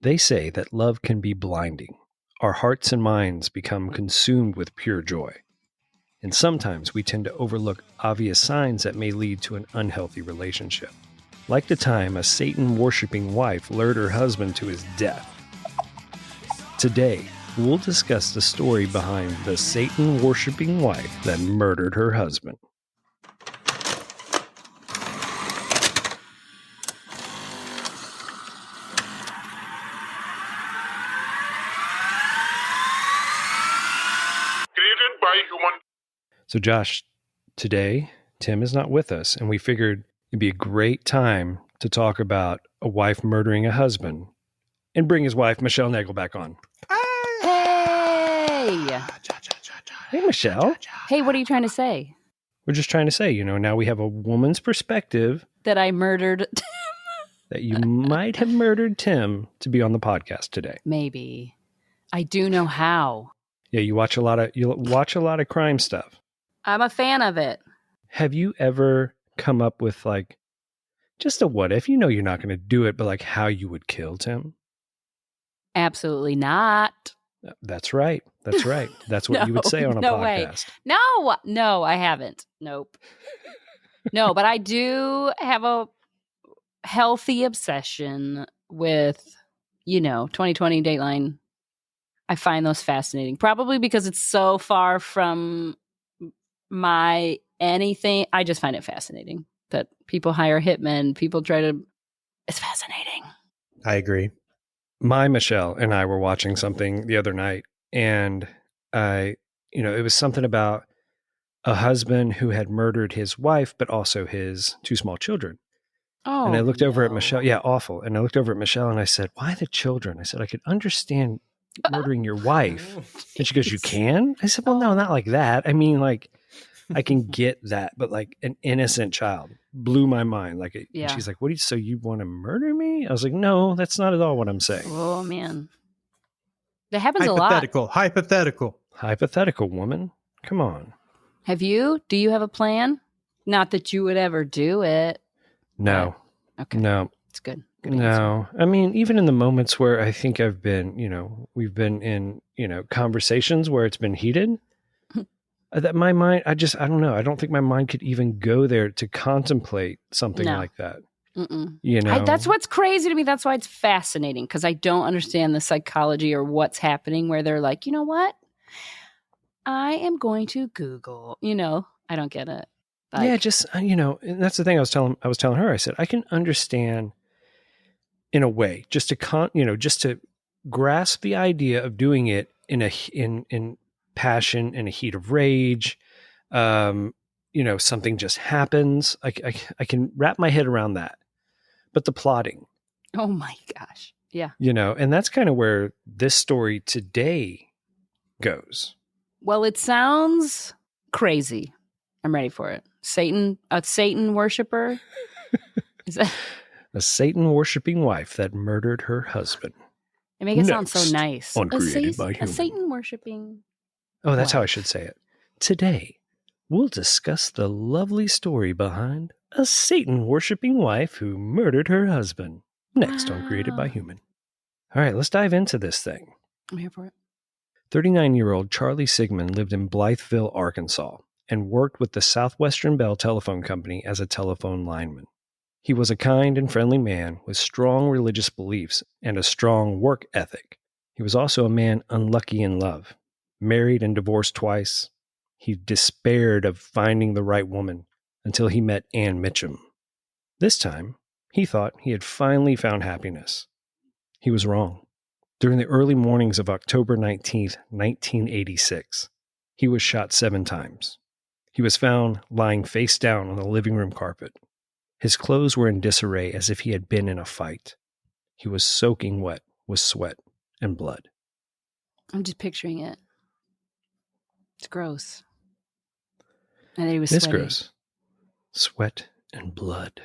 They say that love can be blinding. Our hearts and minds become consumed with pure joy. And sometimes we tend to overlook obvious signs that may lead to an unhealthy relationship. Like the time a Satan-worshipping wife lured her husband to his death. Today, we'll discuss the story behind the Satan-worshipping wife that murdered her husband. Created by human. So Josh, today, Tim is not with us, and we figured it'd be a great time to talk about a wife murdering a husband and bring his wife, Michelle Nagle, back on. Hey! Hey, Michelle. Hey, what are you trying to say? We're just trying to say, now we have a woman's perspective That I murdered that you might have murdered Tim to be on the podcast today. Maybe. I do know how. Yeah, you watch a lot of crime stuff. I'm a fan of it. Have you ever come up with just a what if? You're not going to do it, but how you would kill Tim? Absolutely not. That's right. That's right. That's what you would say on a podcast. Way. No, I haven't. Nope. No, but I do have a healthy obsession with, 2020 Dateline. I find those fascinating. Probably because it's so far from my anything. I just find it fascinating that people hire hitmen. People try to. It's fascinating. I agree. My Michelle and I were watching something the other night, and it was something about a husband who had murdered his wife, but also his two small children. Oh, and I looked over at Michelle. Yeah, awful. And I looked over at Michelle and I said, "Why the children?" I said, "I could understand murdering your wife." And she goes, "You can?" I said, "Well, no, not like that. I mean, I can get that, but an innocent child blew my mind. And she's like, so you want to murder me?" I was like, "No, that's not at all what I'm saying." Oh, man. That happens a lot. Hypothetical, woman. Come on. Do you have a plan? Not that you would ever do it. No. Okay. No. It's good. No. I mean, even in the moments where I think I've been, we've been in, conversations where it's been heated, that my mind, I don't know. I don't think my mind could even go there to contemplate something like that. Mm-mm. That's what's crazy to me. That's why it's fascinating, because I don't understand the psychology or what's happening where they're like, you know what? I am going to Google, I don't get it. Yeah, just, and that's the thing I was telling her. I said, I can understand in a way, just to grasp the idea of doing it in passion, in a heat of rage. Something just happens. I can wrap my head around that. But the plotting. Oh my gosh. Yeah. And that's kind of where this story today goes. Well, it sounds crazy. I'm ready for it. A Satan worshiper? Is that a Satan-worshipping wife that murdered her husband? It makes it sound so nice. Created by Human. A Satan-worshipping. Oh, that's how I should say it. Today, we'll discuss the lovely story behind a Satan-worshipping wife who murdered her husband. Next on Created by Human. All right, let's dive into this thing. I'm here for it. 39-year-old Charlie Sigmin lived in Blytheville, Arkansas, and worked with the Southwestern Bell Telephone Company as a telephone lineman. He was a kind and friendly man with strong religious beliefs and a strong work ethic. He was also a man unlucky in love, married and divorced twice. He despaired of finding the right woman until he met Ann Mitchum. This time, he thought he had finally found happiness. He was wrong. During the early mornings of October 19th, 1986, he was shot 7 times. He was found lying face down on the living room carpet. His clothes were in disarray as if he had been in a fight. He was soaking wet with sweat and blood. I'm just picturing it. It's gross. And then he was It's sweaty. gross. Sweat and blood.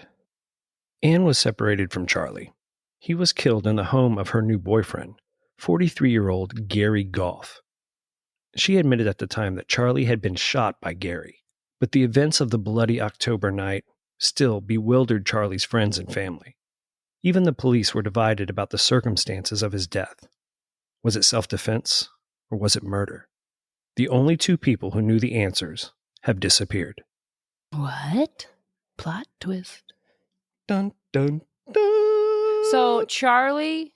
Anne was separated from Charlie. He was killed in the home of her new boyfriend, 43-year-old Garey Goff. She admitted at the time that Charlie had been shot by Garey, but the events of the bloody October night still bewildered Charlie's friends and family. Even the police were divided about the circumstances of his death. Was it self-defense or was it murder? The only two people who knew the answers have disappeared. What? Plot twist. Dun, dun, dun. So Charlie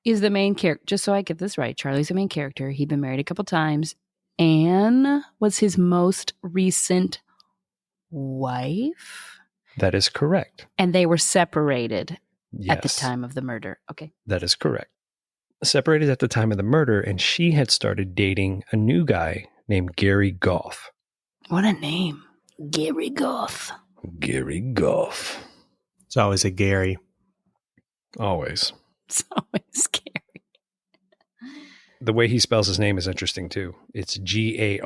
is the main character. Just so I get this right, Charlie's the main character. He'd been married a couple times. Anne was his most recent wife. That is correct. And they were separated Yes. at the time of the murder. Okay. That is correct. Separated at the time of the murder, and she had started dating a new guy named Garey Goff. What a name. Garey Goff. Garey Goff. It's always a Garey. Always. It's always scary. The way he spells his name is interesting, too. It's Garey.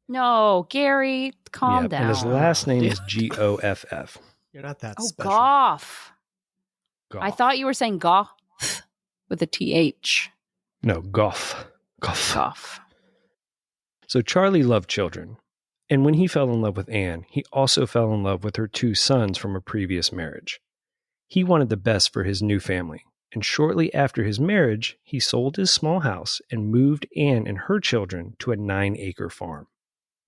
No, Garey, calm down. And his last name is Goff. You're not that Oh, special. Goff. Goff. I thought you were saying Goff with a TH. No, Goff. Goff. Goff. So Charlie loved children. And when he fell in love with Anne, he also fell in love with her two sons from a previous marriage. He wanted the best for his new family. And shortly after his marriage, he sold his small house and moved Anne and her children to a 9-acre farm.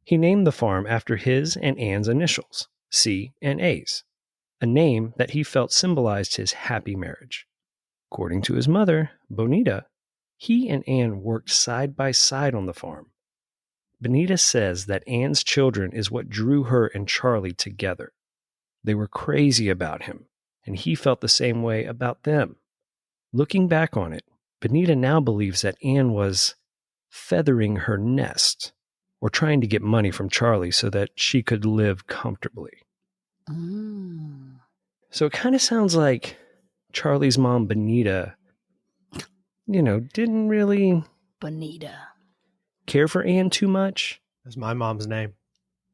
He named the farm after his and Anne's initials, C and A's, a name that he felt symbolized his happy marriage. According to his mother, Bonita, he and Anne worked side by side on the farm. Bonita says that Anne's children is what drew her and Charlie together. They were crazy about him, and he felt the same way about them. Looking back on it, Bonita now believes that Anne was feathering her nest or trying to get money from Charlie so that she could live comfortably. Mm. So it kind of sounds like Charlie's mom, Bonita, didn't really Bonita. care for Anne too much. That's my mom's name.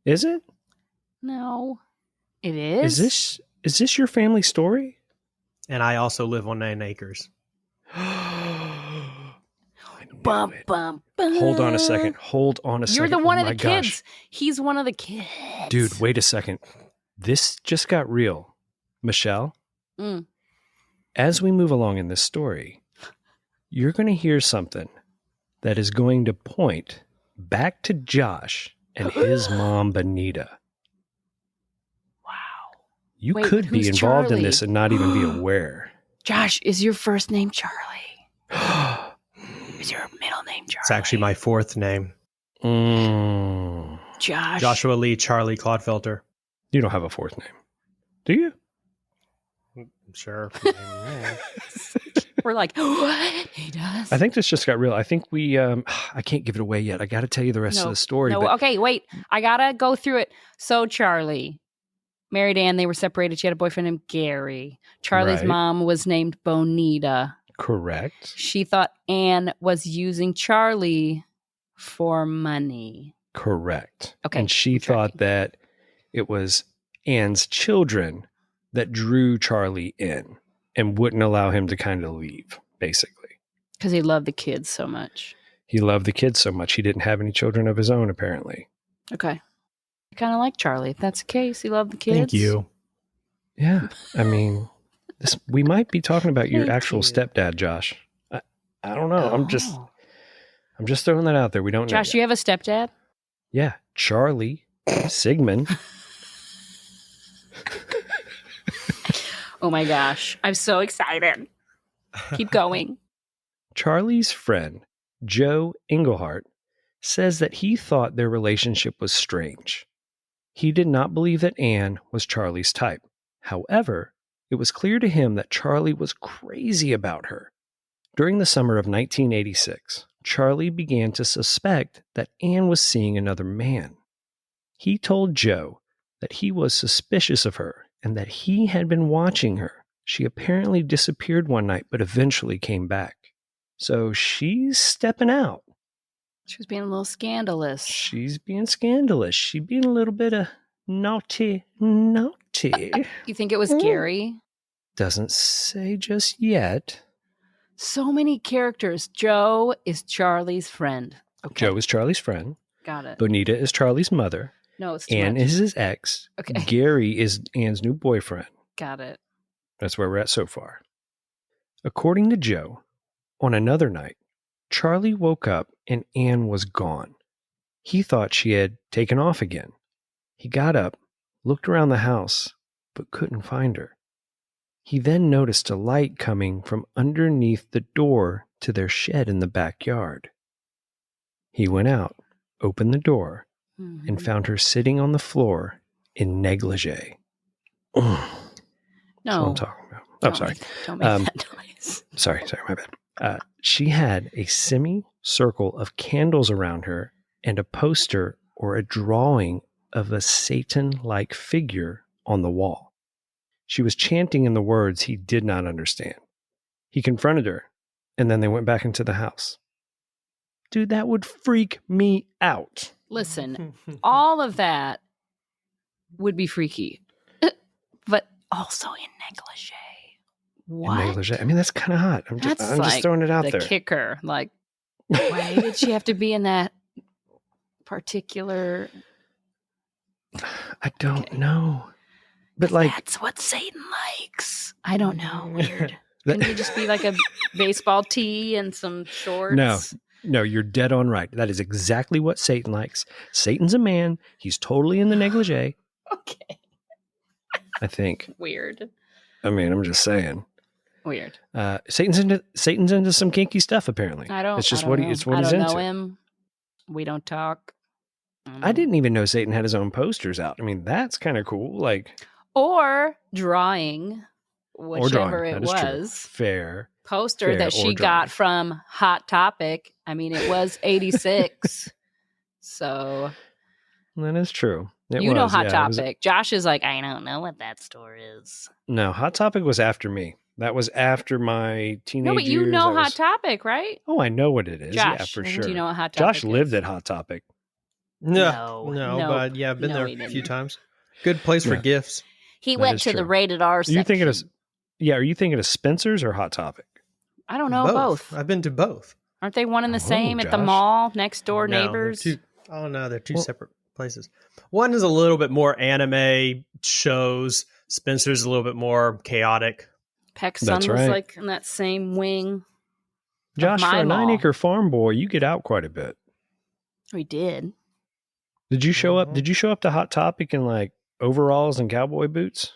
Is it? No. It is? Is this your family story? And I also live on 9 acres. I knew Bum, it. bum, bum. Hold on a second. You're the one Oh of the my gosh. kids. He's one of the kids. Dude, wait a second. This just got real. Michelle, Mm. as we move along in this story, you're going to hear something that is going to point back to Josh and his mom, Bonita. Wow. You Wait, could be who's involved in Charlie? this and not even be aware. Josh, is your first name Charlie? Is your middle name Charlie? It's actually my fourth name. Josh. Joshua Lee Charlie Clodfelter. You don't have a fourth name, do you? I'm sure. We're like, what? He does? I think this just got real. I think we, I can't give it away yet. I got to tell you the rest of the story. No, but okay, wait. I got to go through it. So Charlie married Anne. They were separated. She had a boyfriend named Garey. Charlie's Right. mom was named Bonita. Correct. She thought Anne was using Charlie for money. Correct. Okay, And she I'm thought tracking. that it was Anne's children that drew Charlie in and wouldn't allow him to kind of leave, basically. Because he loved the kids so much. He loved the kids so much. He didn't have any children of his own, apparently. Okay. I kind of like Charlie. If that's the case, he loved the kids. Thank you. Yeah. I mean, we might be talking about your Thank actual you. stepdad, Josh. I don't know. I'm just Oh. throwing that out there. We don't know. Josh, yet. do you have a stepdad? Yeah. Charlie Sigmin. Oh my gosh. I'm so excited. Keep going. Charlie's friend, Joe Englehart, says that he thought their relationship was strange. He did not believe that Anne was Charlie's type. However, it was clear to him that Charlie was crazy about her. During the summer of 1986, Charlie began to suspect that Anne was seeing another man. He told Joe that he was suspicious of her and that he had been watching her. She apparently disappeared one night, but eventually came back. So she's stepping out. She was being a little scandalous. She's being scandalous. She's being a little bit of naughty. You think it was Garey? Doesn't say just yet. So many characters. Joe is Charlie's friend. Okay. Joe is Charlie's friend. Got it. Bonita is Charlie's mother. No, it's too Anne much. is his ex. Okay. Garey is Anne's new boyfriend. Got it. That's where we're at so far. According to Joe, on another night, Charlie woke up and Anne was gone. He thought she had taken off again. He got up, looked around the house, but couldn't find her. He then noticed a light coming from underneath the door to their shed in the backyard. He went out, opened the door, and found her sitting on the floor in negligee. No. That's what I'm talking about. Oh, sorry. Don't make that noise. Sorry, my bad. She had a semicircle of candles around her and a poster or a drawing of a Satan-like figure on the wall. She was chanting in the words he did not understand. He confronted her, and then they went back into the house. Dude, that would freak me out. Listen, all of that would be freaky, but also in negligee. What? In negligee. I mean, that's kind of hot. I'm just throwing it out the there. Kicker. Like, why did she have to be in that particular? I don't know. But like, that's what Satan likes. I don't know. Weird. Can you just be like a baseball tee and some shorts? No, you're dead on right. That is exactly what Satan likes. Satan's a man. He's totally in the negligee. Okay. I think. Weird. I mean, I'm just saying. Weird. Satan's into some kinky stuff. Apparently, It's just what he's into. I don't know him. We don't talk. I didn't even know Satan had his own posters out. I mean, that's kind of cool. Like, or drawing, whichever it was. Fair. Poster that she got from Hot Topic. I mean, it was 86. So that is true. You know Hot Topic. Josh is like, I don't know what that store is. No, Hot Topic was after me. That was after my teenage years. No, but you know Hot Topic, right? Oh, I know what it is. Josh, yeah, for sure. Do you know what Hot Topic Josh lived at Hot Topic. No, but yeah, I've been there a few times. Good place for gifts. He went to the rated R section. Are you thinking of Spencer's or Hot Topic? I don't know, both. I've been to both. Aren't they one and the same at the mall, next door neighbors? They're two separate places. One is a little bit more anime shows. Spencer's a little bit more chaotic. Peck's son was like in that same wing. Josh, for a 9-acre farm boy, you get out quite a bit. We did. Did you show up? Did you show up to Hot Topic in like overalls and cowboy boots?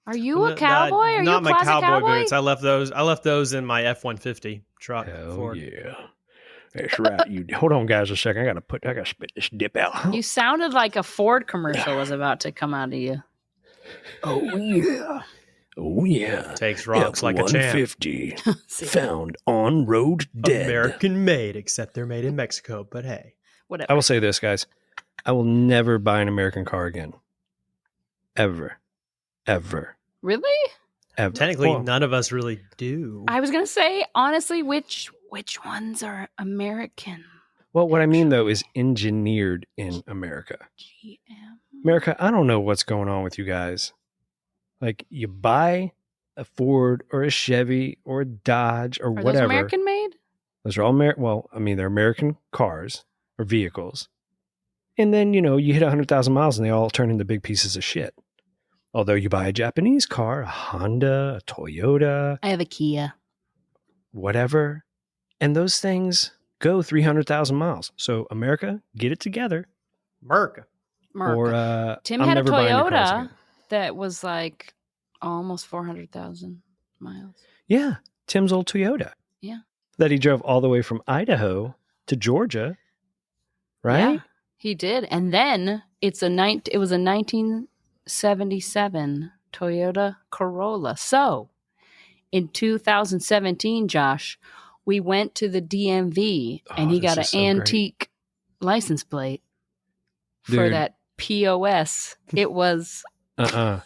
Are you a cowboy? Are not you a my cowboy cowboy boots. I left those in my F-150 truck. Hell yeah. That's right. Hold on, guys, a second. I gotta spit this dip out. You sounded like a Ford commercial was about to come out of you. Oh yeah. Oh yeah. Takes rocks like a champ. F-150 found on road dead. American made, except they're made in Mexico. But hey, whatever. I will say this, guys. I will never buy an American car again. Ever. Really? Ever. Technically, none of us really do. I was gonna say, honestly, which ones are American? Well, what I mean though is engineered in America. GM. America, I don't know what's going on with you guys. Like, you buy a Ford or a Chevy or a Dodge or whatever. Those American made? Those are all they're American cars or vehicles. And then, you hit 100,000 miles and they all turn into big pieces of shit. Although you buy a Japanese car, a Honda, a Toyota. I have a Kia. Whatever. And those things go 300,000 miles. So, America, get it together. Merc. Or Tim had a Toyota that was like almost 400,000 miles. Yeah. Tim's old Toyota. Yeah. That he drove all the way from Idaho to Georgia. Right? Yeah, he did. And then it was a 1977 Toyota Corolla. So in 2017, Josh, we went to the DMV and he got an antique license plate for that POS. It was that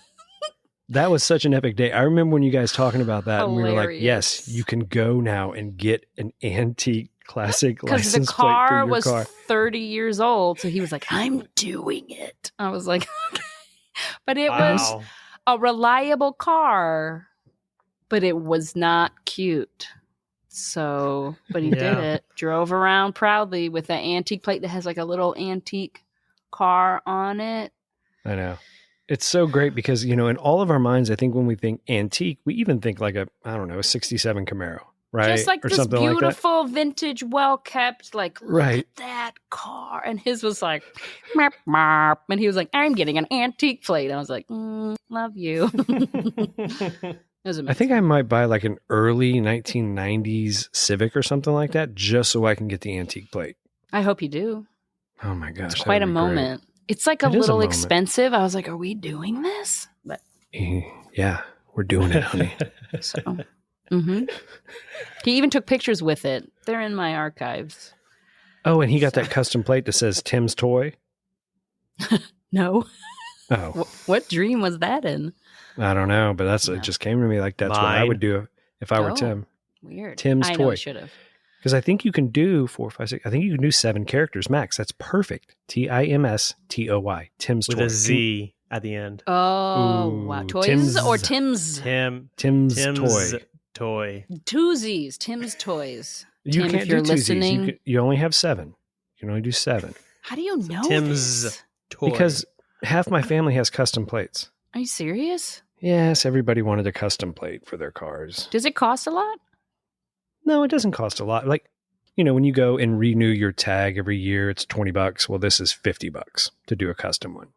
was such an epic day. I remember when you guys talking about that and we were like, yes, you can go now and get an antique classic license plate for your car. Because the car was 30 years old. So he was like, I'm doing it. I was like, okay. But it was a reliable car, but it was not cute. So, but he did it. Drove around proudly with that antique plate that has like a little antique car on it. I know. It's so great because, in all of our minds, I think when we think antique, we even think like a 67 Camaro, right? Just like or this something beautiful vintage, well kept, like, look Right. at that car. And his was like, marp, marp. And he was like, I'm getting an antique plate. I was like, love you. It was amazing. I think I might buy like an early 1990s Civic or something like that just so I can get the antique plate. I hope you do. Oh my gosh. It's quite a moment. Great. It's like a little expensive. I was like, are we doing this? But yeah, we're doing it, honey. So, He even took pictures with it. They're in my archives. Oh, and he got that custom plate that says Tim's Toy? No. Oh. What dream was that in? I don't know, but it just came to me like that's what I would do if I were Tim. Weird. Tim's Toy. I should have. Because I think you can do 4, 5, 6. I think you can do 7 characters max. That's perfect. TIMSTOY. Tim's with Toy. a Z at the end. Oh, wow. Toys or Tim's? Tim's Toy. Twosies. Tim's Toys. You Tim, can't if you're do listening. You only have 7. You can only do 7. How do you know Tim's this? Toy. Because half my family has custom plates. Are you serious? Yes, everybody wanted a custom plate for their cars. Does it cost a lot? No, it doesn't cost a lot. Like, when you go and renew your tag every year, it's $20. Well, this is $50 to do a custom one.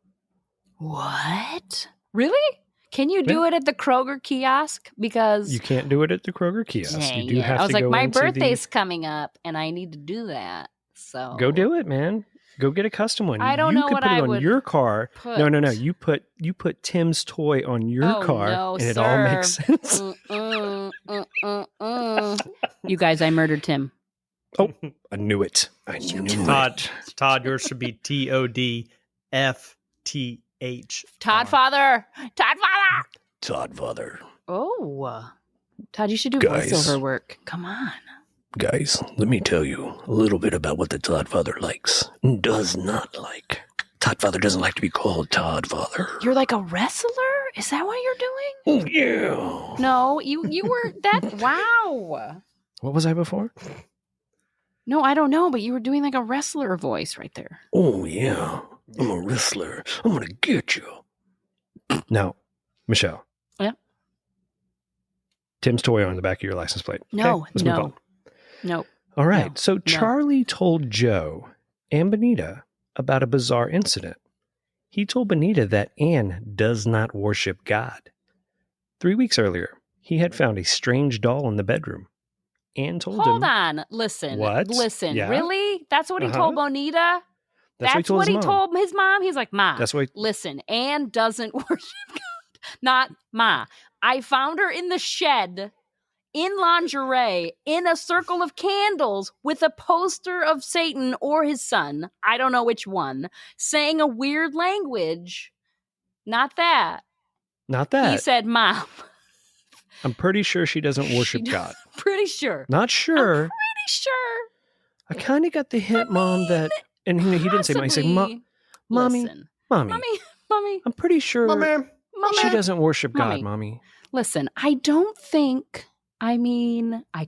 What? Really? Can you do it at the Kroger kiosk? Because you can't do it at the Kroger kiosk. Dang, you do have I was to like, go my into birthday's coming up, and I need to do that. So go do it, man. Go get a custom one. I don't know could what put I it on would your car. put. No. You put Tim's Toy on your car, and sir. it all makes sense. You guys, I murdered Tim. Oh, I knew it. Todd, yours should be TODFTH. Todd Father. Oh, Todd, you should do voiceover work. Come on. Guys, let me tell you a little bit about what the Todd Father likes and does not like. Todd Father doesn't like to be called Todd Father. You're like a wrestler? Is that what you're doing? Yeah. No, you were that. Wow. What was I before? No, I don't know, but you were doing like a wrestler voice right there. Oh, yeah. I'm a wrestler. I'm going to get you. Now, Michelle. Yeah. Tim's Toy on the back of your license plate. No, okay, let's move on. No. All right. So Charlie told Joe and Benita about a bizarre incident. He told Benita that Anne does not worship God. 3 weeks earlier, he had found a strange doll in the bedroom. Anne told him. Hold on. Listen. What? Listen. Yeah? Really? That's what he told Bonita? That's what he told his mom? He's like, Ma, listen, Anne doesn't worship God. Not Ma. I found her in the shed, in lingerie, in a circle of candles with a poster of Satan or his son, I don't know which one, saying a weird language. Not that. Not that. He said, Mom. I'm pretty sure she doesn't worship God. Pretty sure. Not sure. I'm pretty sure. I kind of got the hint, Mom, that... And he didn't say, he said, Mommy, I'm pretty sure she doesn't worship God, Mommy. Listen, I don't think, I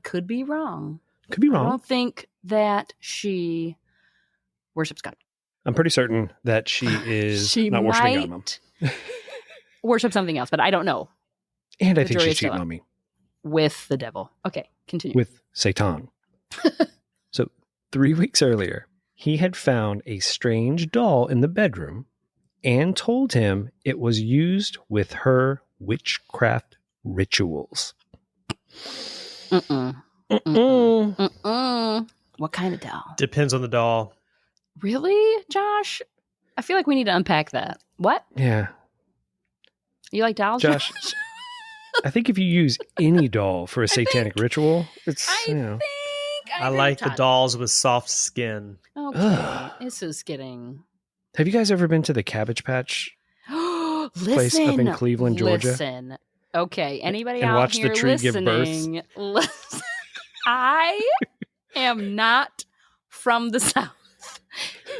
could be wrong. Could be wrong. I don't think that she worships God. I'm pretty certain that she is not worshiping God, Mom. Worship something else, but I don't know. And I think she's cheating on me. With the devil. Okay, continue. With Satan. So 3 weeks earlier, he had found a strange doll in the bedroom and told him it was used with her witchcraft rituals. What kind of doll? Depends on the doll. Really, Josh? I feel like we need to unpack that. What? Yeah. You like dolls, Josh? I think if you use any doll for a satanic ritual, it's, I like the dolls with soft skin. Okay, this is getting... Have you guys ever been to the Cabbage Patch place up in Cleveland, Georgia? Listen. Okay, anybody and out watch here the tree listening? give birth? I am not from the South.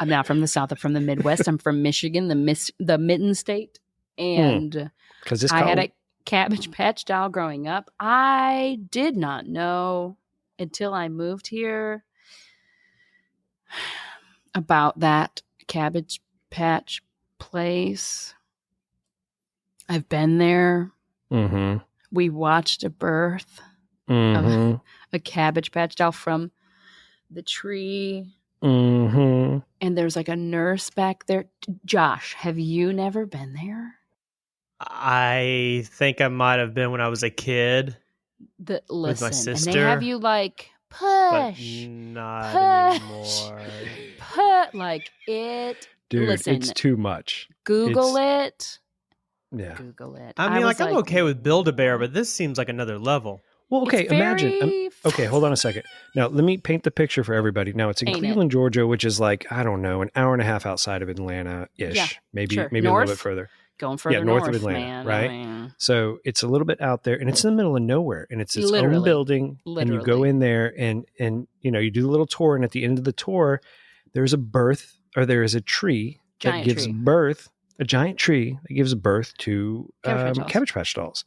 I'm not from the South. I'm from the Midwest. I'm from Michigan, the Mitten State. And I had a Cabbage Patch doll growing up. I did not know until I moved here about that Cabbage Patch place. I've been there. Mm-hmm. We watched a birth Mm-hmm. of a Cabbage Patch doll from the tree. Mm-hmm. And there's like a nurse back there. Josh, have you never been there? I think I might have been when I was a kid. Listen, with my and they sister, have you like but push, not push. anymore. put like it. Dude, Listen, it's too much. Google it. Yeah. Google it. I mean, was like I'm okay with Build-A-Bear, but this seems like another level. Well, okay, It's imagine. very Okay, hold on a second. Now, let me paint the picture for everybody. Now, it's in Paint it. Cleveland, Georgia, which is like, I don't know, an hour and a half outside of Atlanta-ish. Yeah, maybe sure. maybe a little bit further. Going further north of Atlanta, man. right? I mean, So it's a little bit out there, and it's in the middle of nowhere, and it's its own Literally. building, and you go Literally. in there, and you know, you do the little tour, and at the end of the tour, there's a birth, or there is a tree Giant that gives tree. birth, a giant tree that gives birth to Cabbage Patch Cabbage Patch dolls. dolls.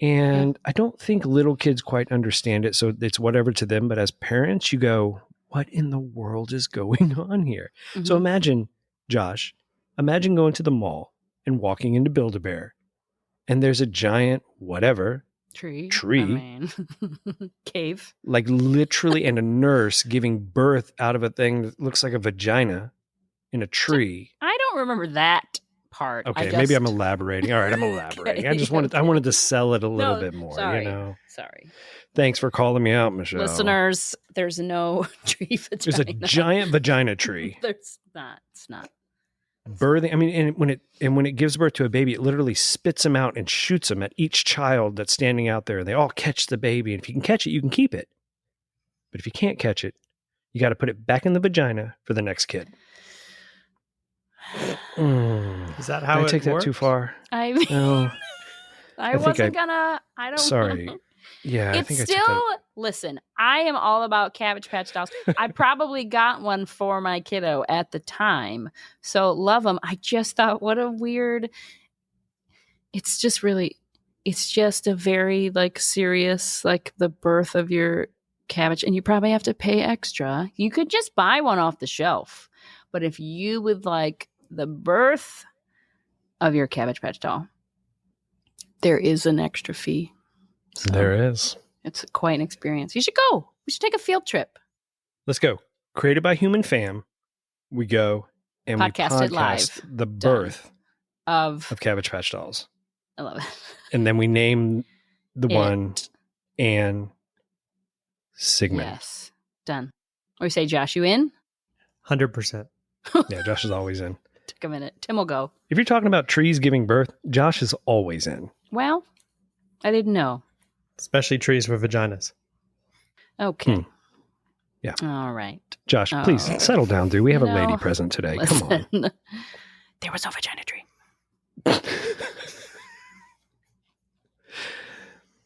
And I don't think little kids quite understand it, so it's whatever to them. But as parents, you go, what in the world is going on here? Mhm. So imagine, Josh, imagine going to the mall and walking into Build-A-Bear, and there's a giant whatever, tree. tree. I mean, cave. like literally, and a nurse giving birth out of a thing that looks like a vagina in a tree. I don't remember that part. Okay, maybe I'm elaborating. All right, I'm elaborating. I just wanted, I wanted to sell it a little bit more, sorry, you know. Sorry, Thanks for calling me out, Michelle. listeners. There's no tree vagina. There's a giant vagina tree. There's not. It's not. Birthing. I mean, and when it gives birth to a baby, it literally spits them out and shoots them at each child that's standing out there. They all catch the baby, and if you can catch it, you can keep it. But if you can't catch it, you got to put it back in the vagina for the next kid. Is that how Did I it take that works? too far? I mean, No. I wasn't gonna. I don't. Sorry. Yeah, I It's think I still. took that. Listen, I am all about Cabbage Patch dolls. I probably got one for my kiddo at the time, so love them. I just thought, what a weird. It's just really. It's just a very like serious, like the birth of your cabbage, and you probably have to pay extra. You could just buy one off the shelf, but if you would like the birth of your Cabbage Patch doll, there is an extra fee. So There is. it's quite an experience. You should go. We should take a field trip. Let's go. Created by Human Fam. We go and Podcast we it live. podcast the birth Of of Cabbage Patch dolls. I love it. And then we name the It. one Anne Sigmin. Yes. Done. Or you say, Josh, you in? 100%. Yeah, Josh is always in. Took a minute. Tim will go. If you're talking about trees giving birth, Josh is always in. Well, I didn't know. Especially trees for vaginas. Okay. Yeah. All right. Josh, Oh. please settle down, dude. We have a lady No. present today. Come on. Listen. There was no vagina tree.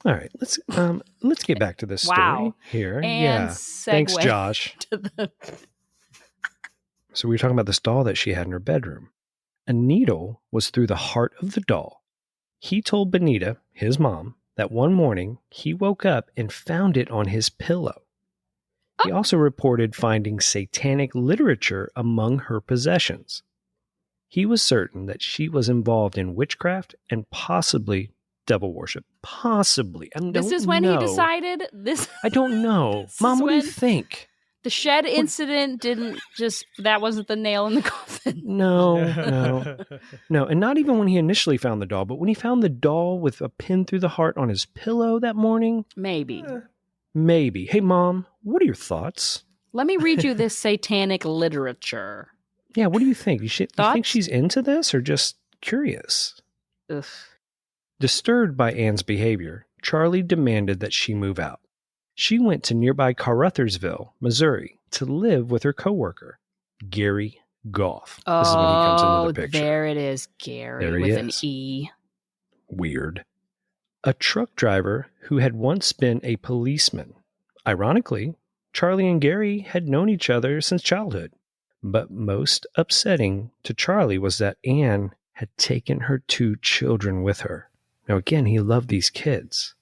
All right, let's get back to this story Wow. here. And yeah. Thanks, segue Josh. to the So we were talking about this doll that she had in her bedroom. A needle was through the heart of the doll. He told Benita, his mom, that one morning he woke up and found it on his pillow. He also reported finding satanic literature among her possessions. He was certain that she was involved in witchcraft and possibly devil worship. Possibly. I don't This is when know. he decided this. I don't know. This Mom, is what do you when- think? The shed incident didn't just, that wasn't the nail in the coffin. No. And not even when he initially found the doll, but when he found the doll with a pin through the heart on his pillow that morning, Maybe. maybe. Hey, Mom, what are your thoughts? Let me read you this satanic literature. Yeah, what do you think? You think Thoughts? she's into this or just curious? Ugh. Disturbed by Anne's behavior, Charlie demanded that she move out. She went to nearby Caruthersville, Missouri, to live with her coworker, Garey Goff. This is when he comes into the picture. There it is, Garey, There he with an is. E. Weird. A truck driver who had once been a policeman. Ironically, Charlie and Garey had known each other since childhood. But most upsetting to Charlie was that Anne had taken her 2 children with her. Now, again, he loved these kids.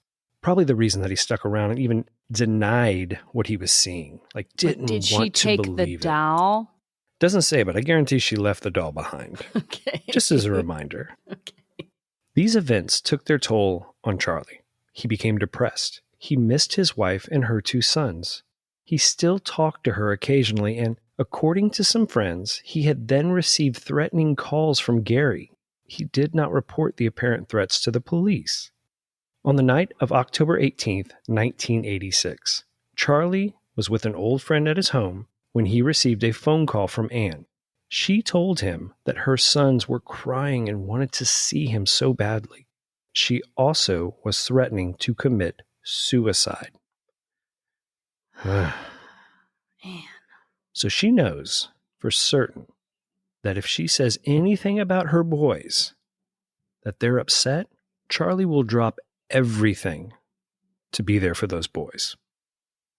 Probably the reason that he stuck around and even denied what he was seeing. Like, didn't Did she want to take the believe it. doll? Doesn't say, but I guarantee she left the doll behind. Okay. Just as a reminder. Okay. These events took their toll on Charlie. He became depressed. He missed his wife and her 2 sons. He still talked to her occasionally, and according to some friends, he had then received threatening calls from Garey. He did not report the apparent threats to the police. On the night of October 18th, 1986, Charlie was with an old friend at his home when he received a phone call from Ann. She told him that her sons were crying and wanted to see him so badly. She also was threatening to commit suicide. Man. So she knows for certain that if she says anything about her boys, that they're upset, Charlie will drop everything to be there for those boys.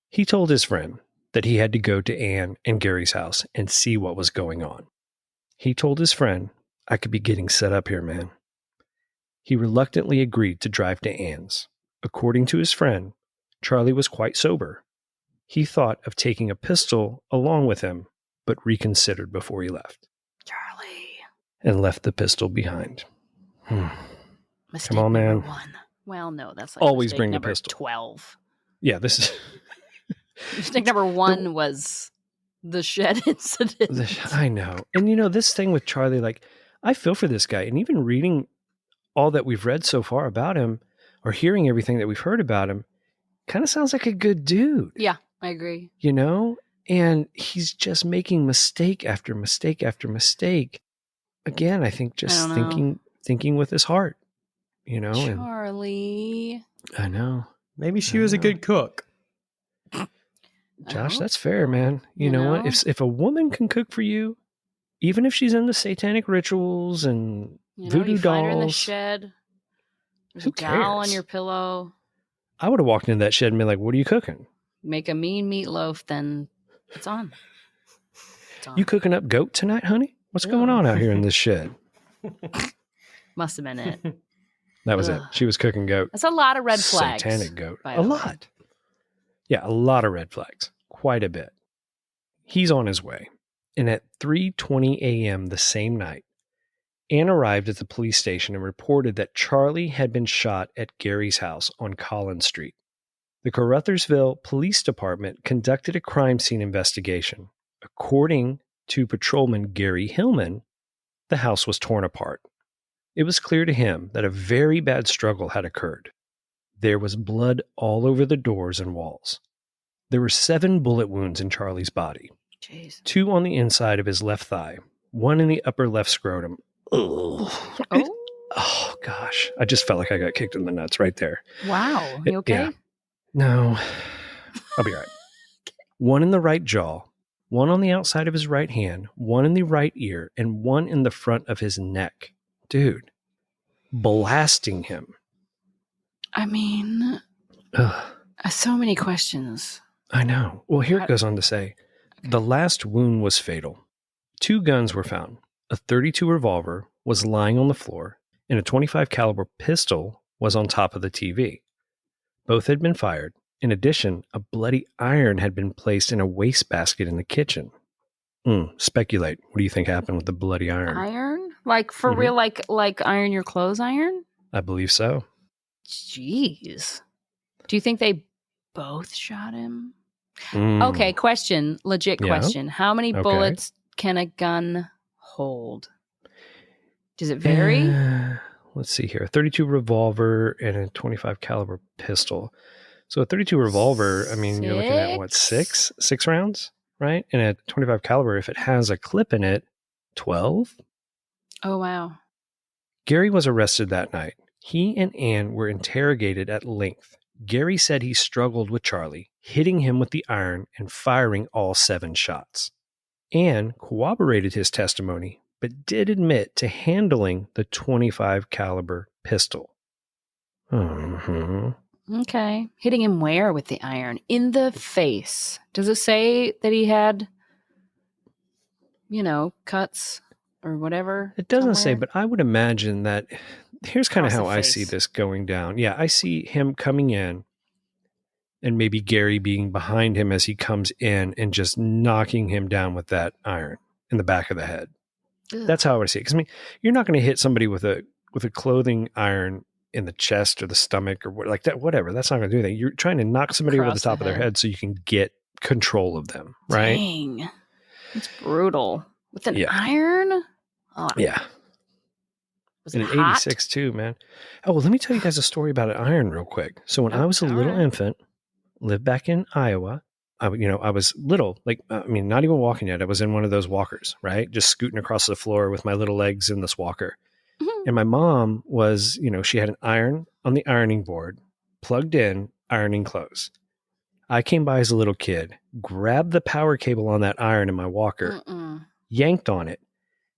He told his friend that he had to go to Ann and Garey's house and see what was going on. He told his friend, I could be getting set up here, man. He reluctantly agreed to drive to Ann's. According to his friend, Charlie was quite sober. He thought of taking a pistol along with him, but reconsidered before he left. Charlie. And left the pistol behind. Mistake Come on, man. number 1. Well, no, that's like Always mistake bring the number pistol. 12. Yeah, this is... Mistake number 1 was the shed incident. I know. And this thing with Charlie, like, I feel for this guy. And even reading all that we've read so far about him, or hearing everything that we've heard about him, kind of sounds like a good dude. Yeah, I agree. And he's just making mistake after mistake after mistake. Again, I think just thinking with his heart, Charlie. And I know. Maybe she was a good cook. Josh, that's fair, man. You know what? If a woman can cook for you, even if she's into satanic rituals and voodoo you dolls, find her in the shed. There's a towel on your pillow. I would have walked into that shed and been like, "What are you cooking?" Make a mean meatloaf, then it's on. You cooking up goat tonight, honey? What's going on out here in this shed? Must have been it. That was it. She was cooking goat. That's a lot of red flags. Satanic goat. A lot. Yeah, a lot of red flags. Quite a bit. He's on his way. And at 3:20 a.m. the same night, Ann arrived at the police station and reported that Charlie had been shot at Garey's house on Collins Street. The Caruthersville Police Department conducted a crime scene investigation. According to patrolman Garey Hillman, the house was torn apart. It was clear to him that a very bad struggle had occurred. There was blood all over the doors and walls. There were 7 bullet wounds in Charlie's body. Jeez. 2 on the inside of his left thigh, 1 in the upper left scrotum. Oh, gosh. I just felt like I got kicked in the nuts right there. Wow. You okay? Yeah. No. I'll be all right. 1 in the right jaw, 1 on the outside of his right hand, 1 in the right ear, and 1 in the front of his neck. Dude. Blasting him. I mean, so many questions. I know. Well, here it goes on to say, the last wound was fatal. 2 guns were found. A .32 revolver was lying on the floor, and a .25 caliber pistol was on top of the TV. Both had been fired. In addition, a bloody iron had been placed in a wastebasket in the kitchen. Speculate. What do you think happened with the bloody iron? Iron? Like for real, like iron your clothes iron? I believe so. Jeez. Do you think they both shot him? Okay, question. Legit question. How many bullets can a gun hold? Does it vary? Let's see here. A .32 revolver and a .25 caliber pistol. So a .32 revolver, I mean, you're looking at what, 6 rounds, right? And a .25 caliber, if it has a clip in it, 12. Oh, wow. Garey was arrested that night. He and Ann were interrogated at length. Garey said he struggled with Charlie, hitting him with the iron and firing all 7 shots. Ann corroborated his testimony, but did admit to handling the .25 caliber pistol. Okay. Hitting him where with the iron? In the face. Does it say that he had, cuts or whatever? It doesn't say, but I would imagine that here's kind of Across how the I face. see this going down. Yeah, I see him coming in and maybe Garey being behind him as he comes in and just knocking him down with that iron in the back of the head. Ugh. That's how I would see it. Because, I mean, you're not going to hit somebody with a with a clothing iron in the chest or the stomach or like that, whatever. That's not going to do that. You're trying to knock somebody over the Across top the of their head. head so you can get control of them, right? Dang. It's brutal. With an Yeah. iron? Oh, Yeah. was And it in hot? 86 too, man. Oh, well, let me tell you guys a story about an iron real quick. So when I was a all little right. infant, lived back in Iowa, I was little, not even walking yet. I was in one of those walkers, right? Just scooting across the floor with my little legs in this walker. And my mom was, she had an iron on the ironing board, plugged in, ironing clothes. I came by as a little kid, grabbed the power cable on that iron in my walker, yanked on it,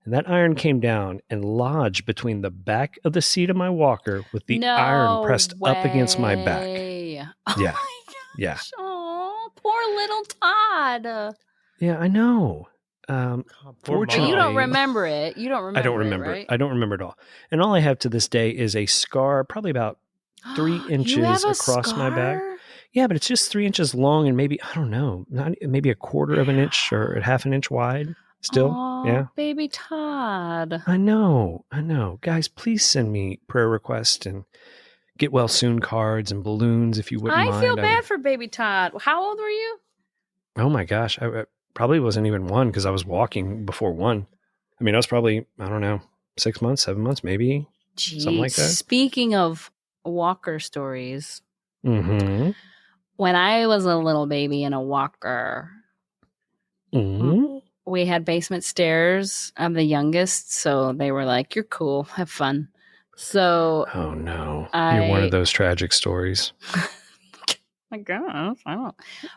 and that iron came down and lodged between the back of the seat of my walker with the iron pressed up against my back. Oh Yeah. my gosh. Yeah. Oh, poor little Todd. Yeah, I know. Poor Fortunately, You don't mom. remember it. You don't remember I don't remember it, right? I don't remember it all. And all I have to this day is a scar, probably about 3 inches You have a across my back. scar? Yeah, but it's just 3 inches long and maybe, I don't know, maybe a quarter of an inch or a half an inch wide still. Aw, Yeah. baby Todd. I know. Guys, please send me prayer requests and get well soon cards and balloons if you wouldn't mind. I feel bad for baby Todd. How old were you? Oh my gosh. I probably wasn't even 1 because I was walking before 1. I mean, I was probably, I don't know, 6 months, 7 months, maybe. Something like that. Speaking of walker stories, Mm-hmm. when I was a little baby in a walker, Mm-hmm. we had basement stairs. I'm the youngest, so they were like, "You're cool, have fun." So, Oh no, you're one of those tragic stories. I guess I don't.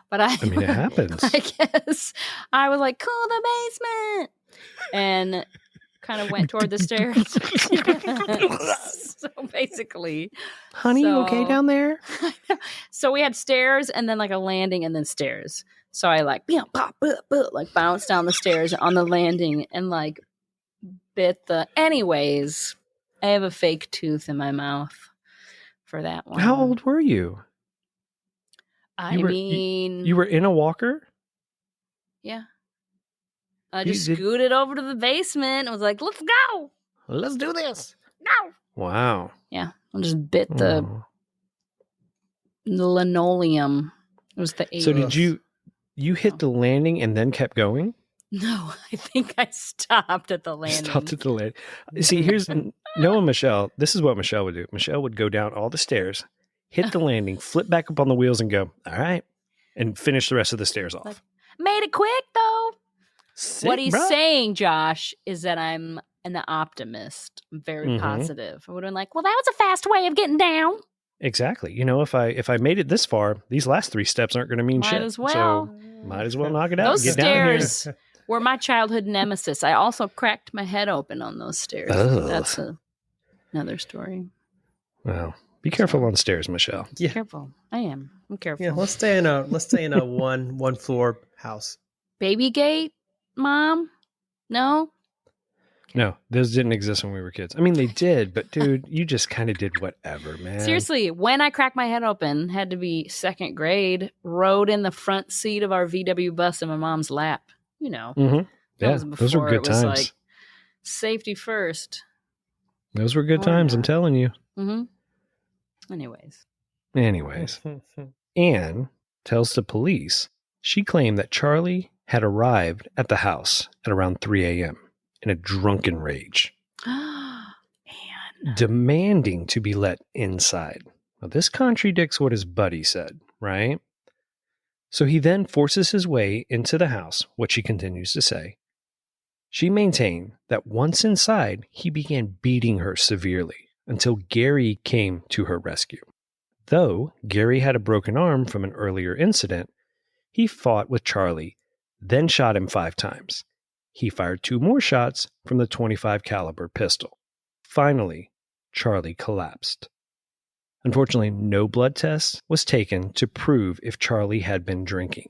But I mean, it happens. I guess I was like, "Cool the basement," and kind of went toward the stairs. So basically, honey, you okay down there? So we had stairs and then like a landing and then stairs. So I like bounced down the stairs on the landing and like bit the. Anyways, I have a fake tooth in my mouth for that one. How old were you? I mean, you were in a walker? Yeah. I just scooted over to the basement and was like, "Let's go. Let's do this. Go." Wow. Yeah. I just bit the linoleum. It was the 80s. So did you hit the landing and then kept going? No, I think I stopped at the landing. Stopped at the landing. See, here's Noah and Michelle. This is what Michelle would do. Michelle would go down all the stairs, hit the landing, flip back up on the wheels and go, all right, and finish the rest of the stairs off. Like, made it quick, though. Sick, what he's bro. saying, Josh, is that I'm an optimist. I'm very positive. I would have been like, well, that was a fast way of getting down. Exactly. If I made it this far, these last 3 steps aren't going to mean shit. Might as well. So might as well knock it out. Those and get down stairs here. were my childhood nemesis. I also cracked my head open on those stairs. Ugh. That's another story. Well, be careful on stairs, Michelle. Yeah. Careful. I am. I'm careful. Yeah, let's stay in a one floor house. Baby gate, Mom? No? No, those didn't exist when we were kids. I mean, they did, but dude, you just kind of did whatever, man. Seriously, when I cracked my head open, had to be 2nd grade, rode in the front seat of our VW bus in my mom's lap. Mm-hmm. Yeah, those were good times. Like safety first. Those were good times, I'm telling you. Mm-hmm. Anyways, Anne tells the police she claimed that Charlie had arrived at the house at around 3 a.m. in a drunken rage, demanding to be let inside. Now, this contradicts what his buddy said, right? So he then forces his way into the house, what she continues to say. She maintained that once inside, he began beating her severely until Garey came to her rescue. Though Garey had a broken arm from an earlier incident, he fought with Charlie, then shot him 5 times. He fired 2 more shots from the .25 caliber pistol. Finally, Charlie collapsed. Unfortunately, no blood test was taken to prove if Charlie had been drinking.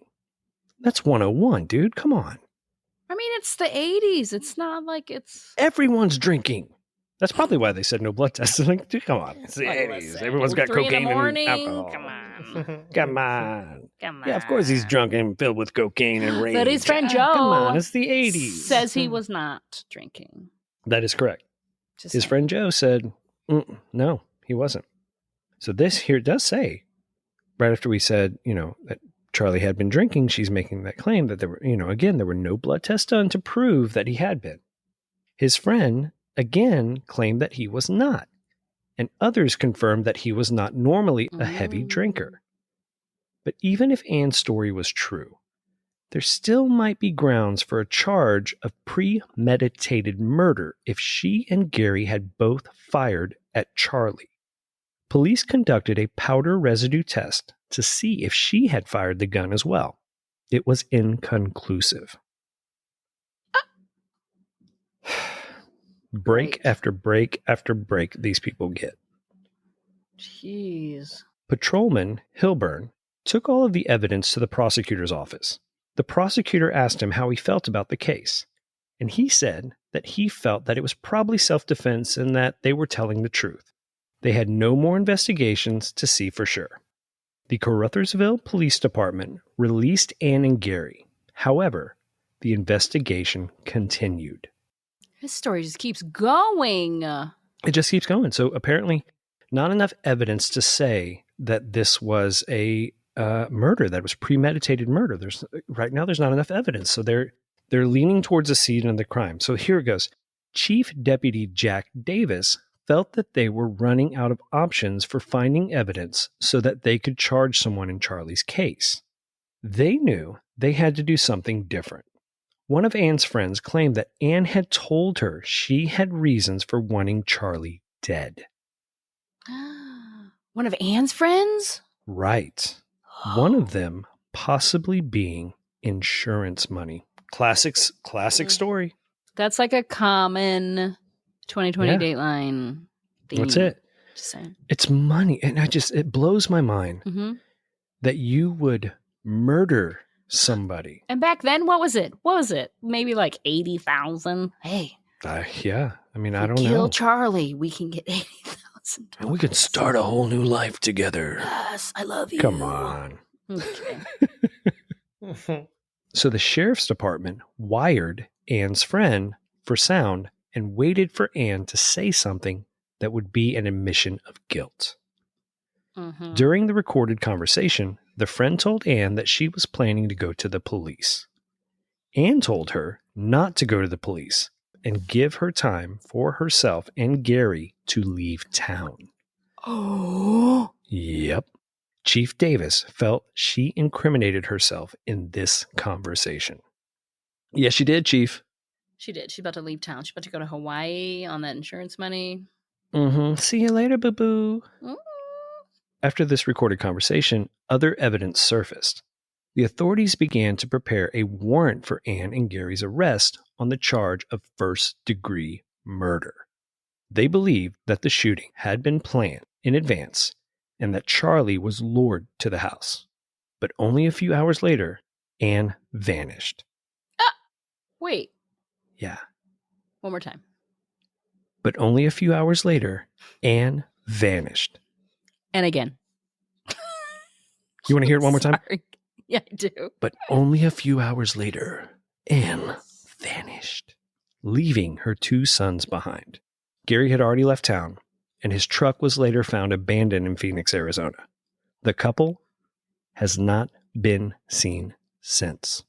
That's 101, dude. Come on. I mean, it's the 80s. It's not like it's... Everyone's drinking. That's probably why they said no blood tests. Like, dude, come on. It's the 80s. Everyone's got 3 cocaine in the morning. and alcohol. Come on. Come on. Come on. Yeah, of course he's drunk and filled with cocaine and rage. But his friend Joe come on, it's the 80s. says he was not drinking. That is correct. His friend Joe said, no, he wasn't. So this here does say, right after we said, that Charlie had been drinking, she's making that claim that there were, again, there were no blood tests done to prove that he had been. His friend, again, claimed that he was not. And others confirmed that he was not normally a heavy drinker. But even if Ann's story was true, there still might be grounds for a charge of premeditated murder if she and Garey had both fired at Charlie. Police conducted a powder residue test to see if she had fired the gun as well. It was inconclusive. Break after break after break these people get. Jeez. Patrolman Hilburn took all of the evidence to the prosecutor's office. The prosecutor asked him how he felt about the case, and he said that he felt that it was probably self-defense and that they were telling the truth. They had no more investigations to see for sure. The Caruthersville Police Department released Ann and Garey. However, the investigation continued. This story just keeps going. It just keeps going. So apparently not enough evidence to say that this was a murder, that was premeditated murder. Right now there's not enough evidence. So they're leaning towards a scene of the crime. So here it goes. Chief Deputy Jack Davis felt that they were running out of options for finding evidence so that they could charge someone in Charlie's case. They knew they had to do something different. One of Ann's friends claimed that Ann had told her she had reasons for wanting Charlie dead. One of Ann's friends? Right. One of them possibly being insurance money. Classic story. That's like a common 2020 Dateline theme. That's it. Just saying. It's money. And it blows my mind that you would murder somebody. And back then, what was it? Maybe like 80,000. Hey. Yeah. I mean, I don't know. Kill Charlie. We can get 80,000. And we can start a whole new life together. Yes, I love you. Come on. Okay. So the sheriff's department wired Ann's friend for sound and waited for Ann to say something that would be an admission of guilt. During the recorded conversation, the friend told Ann that she was planning to go to the police. Ann told her not to go to the police and give her time for herself and Garey to leave town. Oh. Yep. Chief Davis felt she incriminated herself in this conversation. Yes, she did, Chief. She did. She's about to leave town. She's about to go to Hawaii on that insurance money. See you later, boo-boo. After this recorded conversation, other evidence surfaced. The authorities began to prepare a warrant for Ann and Garey's arrest on the charge of first-degree murder. They believed that the shooting had been planned in advance and that Charlie was lured to the house. But only a few hours later, Ann vanished. Wait. Yeah. One more time. But only a few hours later, Ann vanished. And again. You want to hear it one more time? Sorry. Yeah, I do. But only a few hours later, Ann vanished, leaving her two sons behind. Garey had already left town, and his truck was later found abandoned in Phoenix, Arizona. The couple has not been seen since.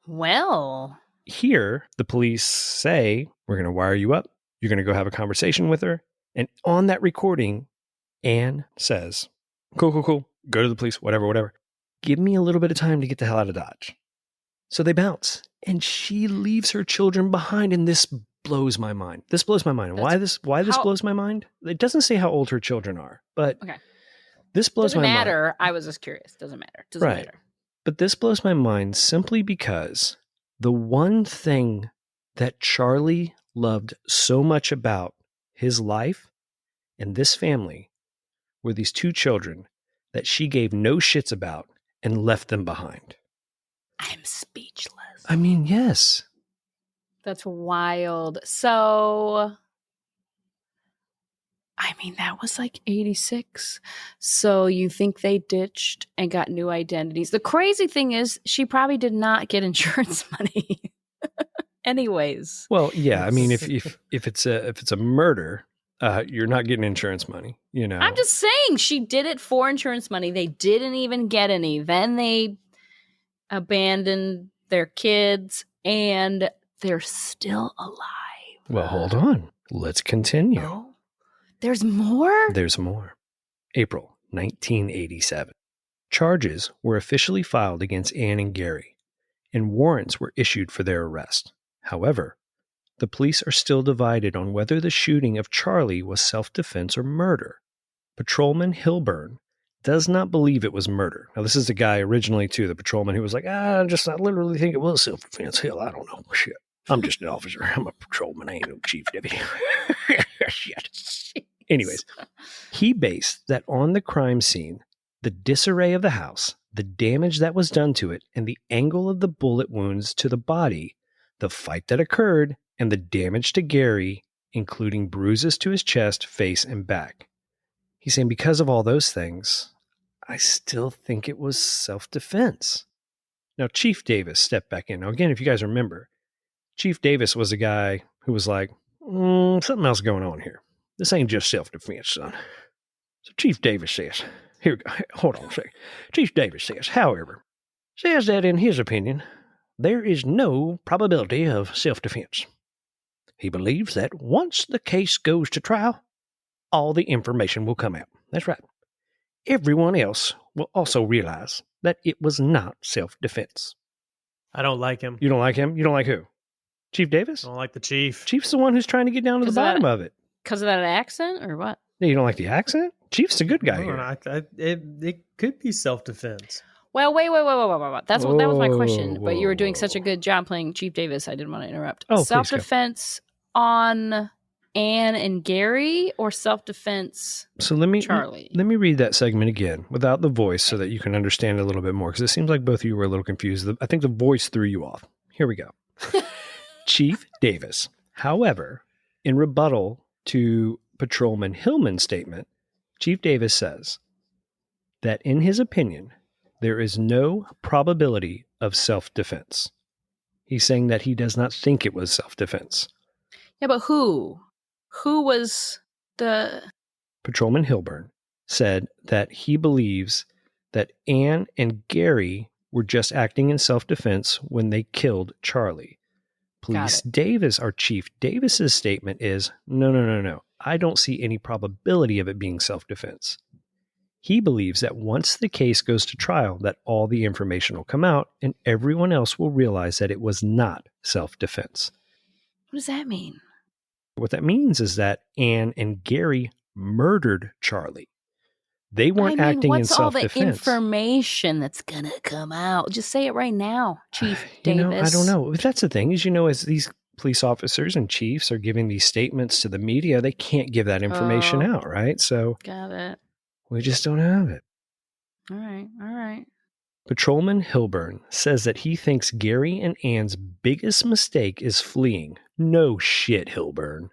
Well. Here, the police say, we're going to wire you up. You're going to go have a conversation with her. And on that recording, Ann says, cool. Go to the police, whatever. Give me a little bit of time to get the hell out of Dodge. So they bounce, and she leaves her children behind, and this blows my mind. Why this blows my mind? It doesn't say how old her children are, but this blows my mind. Doesn't matter. I was just curious. Doesn't matter. Doesn't matter. But this blows my mind simply because the one thing that Charlie loved so much about his life and this family were these two children that she gave no shits about and left them behind. I'm speechless. I mean, yes. That's wild. So, I mean, that was like 86. So you think they ditched and got new identities. The crazy thing is she probably did not get insurance money. anyways. Well, yeah. I mean, if it's a murder, you're not getting insurance money. You know. I'm just saying she did it for insurance money. They didn't even get any. Then they abandoned their kids, and they're still alive. Well, hold on. Let's continue. Oh, there's more? There's more. April 1987. Charges were officially filed against Ann and Garey, and warrants were issued for their arrest. However, the police are still divided on whether the shooting of Charlie was self-defense or murder. Patrolman Hilburn does not believe it was murder. Now, this is the guy originally, too, the patrolman who was like, I literally think it was self-defense. Hell, I don't know. Shit. I'm just an officer. I'm a patrolman. I ain't no chief deputy. Shit. Anyways, he based that on the crime scene, the disarray of the house, the damage that was done to it, and the angle of the bullet wounds to the body, the fight that occurred, and the damage to Garey, including bruises to his chest, face, and back. He's saying because of all those things, I still think it was self-defense. Now, Chief Davis stepped back in. Now, again, if you guys remember, Chief Davis was a guy who was like, something else going on here. This ain't just self-defense, son. So Chief Davis says, here we go. Hold on a second. Chief Davis says, however, says that in his opinion, there is no probability of self-defense. He believes that once the case goes to trial, all the information will come out. That's right. Everyone else will also realize that it was not self-defense. I don't like him. You don't like him? You don't like who? Chief Davis? I don't like the chief. Chief's the one who's trying to get down to the bottom of it. Because of that accent or what? You don't like the accent? Chief's a good guy here. It could be self-defense. Well, wait. That was my question. But you were doing such a good job playing Chief Davis. I didn't want to interrupt. Oh, self-defense on Ann and Garey or self-defense Charlie? Let me read that segment again without the voice so that you can understand it a little bit more, because it seems like both of you were a little confused. I think the voice threw you off. Here we go. Chief Davis. However, in rebuttal to Patrolman Hillman's statement, Chief Davis says that in his opinion, there is no probability of self-defense. He's saying that he does not think it was self-defense. Yeah, but who? Who was the... Patrolman Hilburn said that he believes that Ann and Garey were just acting in self-defense when they killed Charlie. Police Davis, our Chief Davis's statement is, no. I don't see any probability of it being self-defense. He believes that once the case goes to trial, that all the information will come out and everyone else will realize that it was not self-defense. What does that mean? What that means is that Ann and Garey murdered Charlie. They weren't acting in self-defense. What's all the information that's going to come out? Just say it right now, Chief Davis. I don't know. That's the thing is, as these police officers and chiefs are giving these statements to the media, they can't give that information out, right? So got it. We just don't have it. All right. Patrolman Hilburn says that he thinks Garey and Ann's biggest mistake is fleeing. No shit, Hilburn.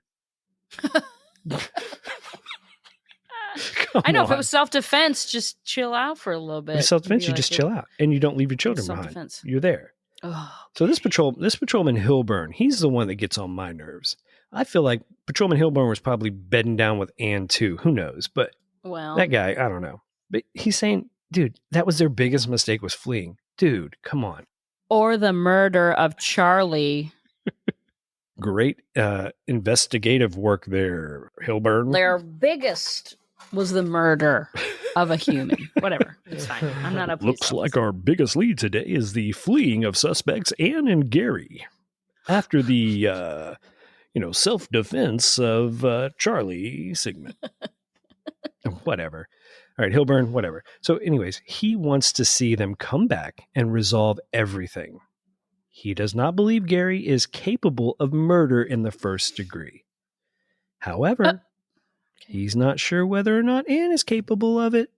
I know. If it was self-defense, just chill out for a little bit. If self-defense, you just chill out and you don't leave your children behind. You're there. Oh. So this patrolman Hilburn, he's the one that gets on my nerves. I feel like Patrolman Hilburn was probably bedding down with Ann too. Who knows? But that guy, I don't know. But he's saying, dude, that was their biggest mistake, was fleeing. Dude, come on. Or the murder of Charlie. Great investigative work there, Hilburn. Their biggest was the murder of a human. Whatever. It's fine. I'm not a police Looks like our biggest lead today is the fleeing of suspects Ann and Garey after the, self-defense of Charlie Sigmin. Whatever. All right, Hilburn, whatever. So anyways, he wants to see them come back and resolve everything. He does not believe Garey is capable of murder in the first degree. However, he's not sure whether or not Ann is capable of it.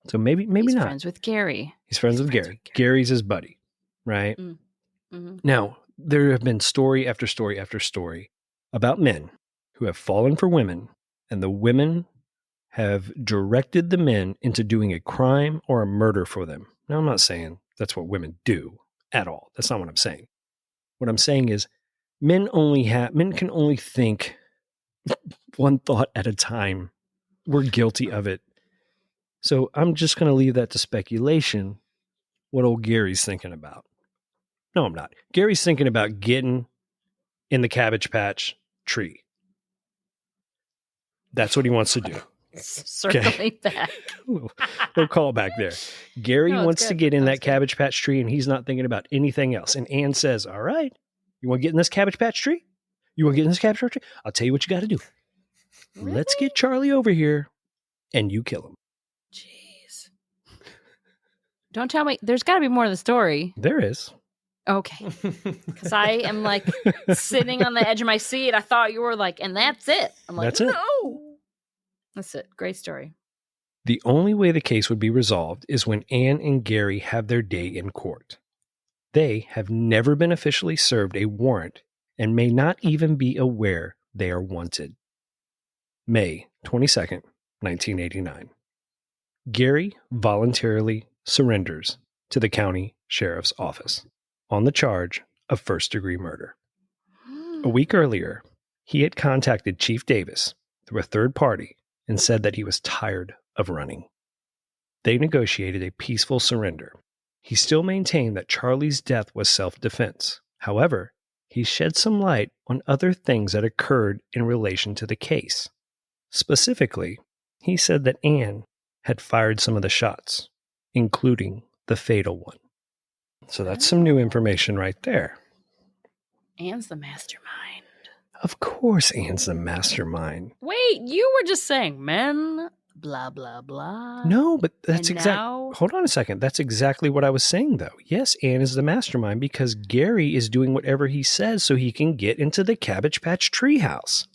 So maybe not. He's friends with Garey. He's friends with Garey. Gary's his buddy, right? Mm-hmm. Now, there have been story after story after story about men who have fallen for women, and the women have directed the men into doing a crime or a murder for them. Now, I'm not saying that's what women do at all. That's not what I'm saying. What I'm saying is Men can only think one thought at a time. We're guilty of it. So I'm just going to leave that to speculation, what old Garey's thinking about. No, I'm not. Garey's thinking about getting in the Cabbage Patch tree. That's what he wants to do. Circling back. We'll call back there. Garey wants to get in that Cabbage Patch tree, and he's not thinking about anything else. And Anne says, all right, you want to get in this Cabbage Patch tree? You want to get in this Cabbage Patch tree? I'll tell you what you got to do. Really? Let's get Charlie over here, and you kill him. Jeez. Don't tell me. There's got to be more to the story. There is. Okay. Because I am like sitting on the edge of my seat. I thought you were like, and that's it. I'm like, That's it. No. That's it. Great story. The only way the case would be resolved is when Anne and Garey have their day in court. They have never been officially served a warrant and may not even be aware they are wanted. May 22nd, 1989. Garey voluntarily surrenders to the county sheriff's office on the charge of first-degree murder. A week earlier, he had contacted Chief Davis through a third party and said that he was tired of running. They negotiated a peaceful surrender. He still maintained that Charlie's death was self-defense. However, he shed some light on other things that occurred in relation to the case. Specifically, he said that Anne had fired some of the shots, including the fatal one. So that's some new information right there. Anne's the mastermind. Of course, Anne's the mastermind. Wait, you were just saying men, blah, blah, blah. No, but that's And exactly... now- Hold on a second. That's exactly what I was saying, though. Yes, Anne is the mastermind because Garey is doing whatever he says so he can get into the Cabbage Patch treehouse.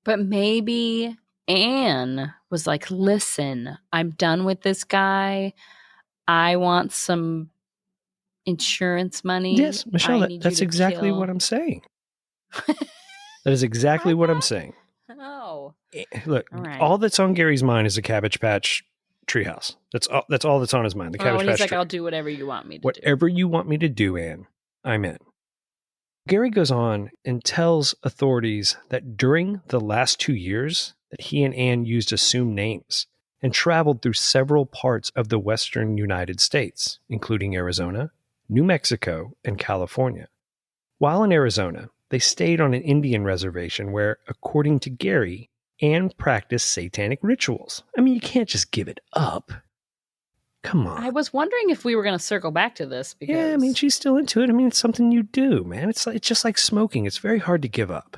But maybe Anne was like, listen, I'm done with this guy. I want some insurance money. Yes, Michelle, I need that's you to exactly kill. what I'm saying. That is exactly what I'm saying. Oh. Look, All right. all that's on Gary's mind is the Cabbage Patch treehouse. That's all that's on his mind. The Cabbage and Patch he's like, tree. I'll do whatever you want me to do. Whatever you want me to do, Anne, I'm in. Garey goes on and tells authorities that during the last 2 years that he and Anne used assumed names and traveled through several parts of the western United States, including Arizona, New Mexico, and California. While in Arizona, they stayed on an Indian reservation where, according to Garey, Anne practiced satanic rituals. I mean, you can't just give it up. Come on. I was wondering if we were going to circle back to this because Yeah, I mean, she's still into it. I mean, it's something you do, man. It's just like smoking. It's very hard to give up.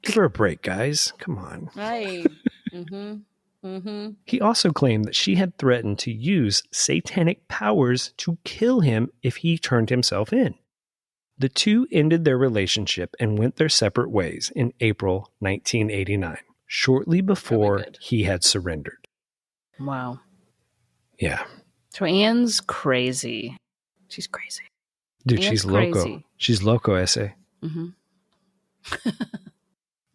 Give her a break, guys. Come on. He also claimed that she had threatened to use satanic powers to kill him if he turned himself in. The two ended their relationship and went their separate ways in April 1989, shortly before he had surrendered. Wow. Yeah. So Anne's crazy. She's crazy. Dude, Anne's she's crazy. loco. She's loco, ese. Mm-hmm.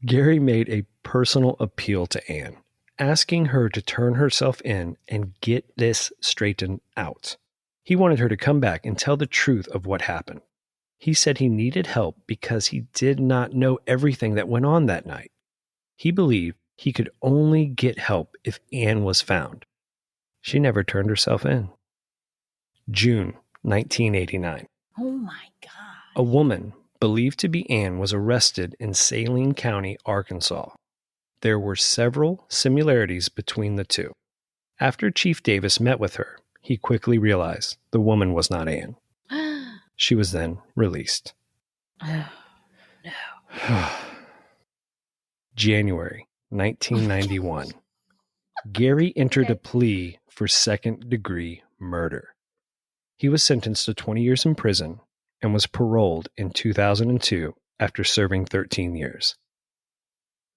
Garey made a personal appeal to Anne, asking her to turn herself in and get this straightened out. He wanted her to come back and tell the truth of what happened. He said he needed help because he did not know everything that went on that night. He believed he could only get help if Anne was found. She never turned herself in. June 1989. Oh my God. A woman believed to be Anne was arrested in Saline County, Arkansas. There were several similarities between the two. After Chief Davis met with her, he quickly realized the woman was not Anne. She was then released. Oh, no. January 1991. Garey entered a plea for second-degree murder. He was sentenced to 20 years in prison and was paroled in 2002 after serving 13 years.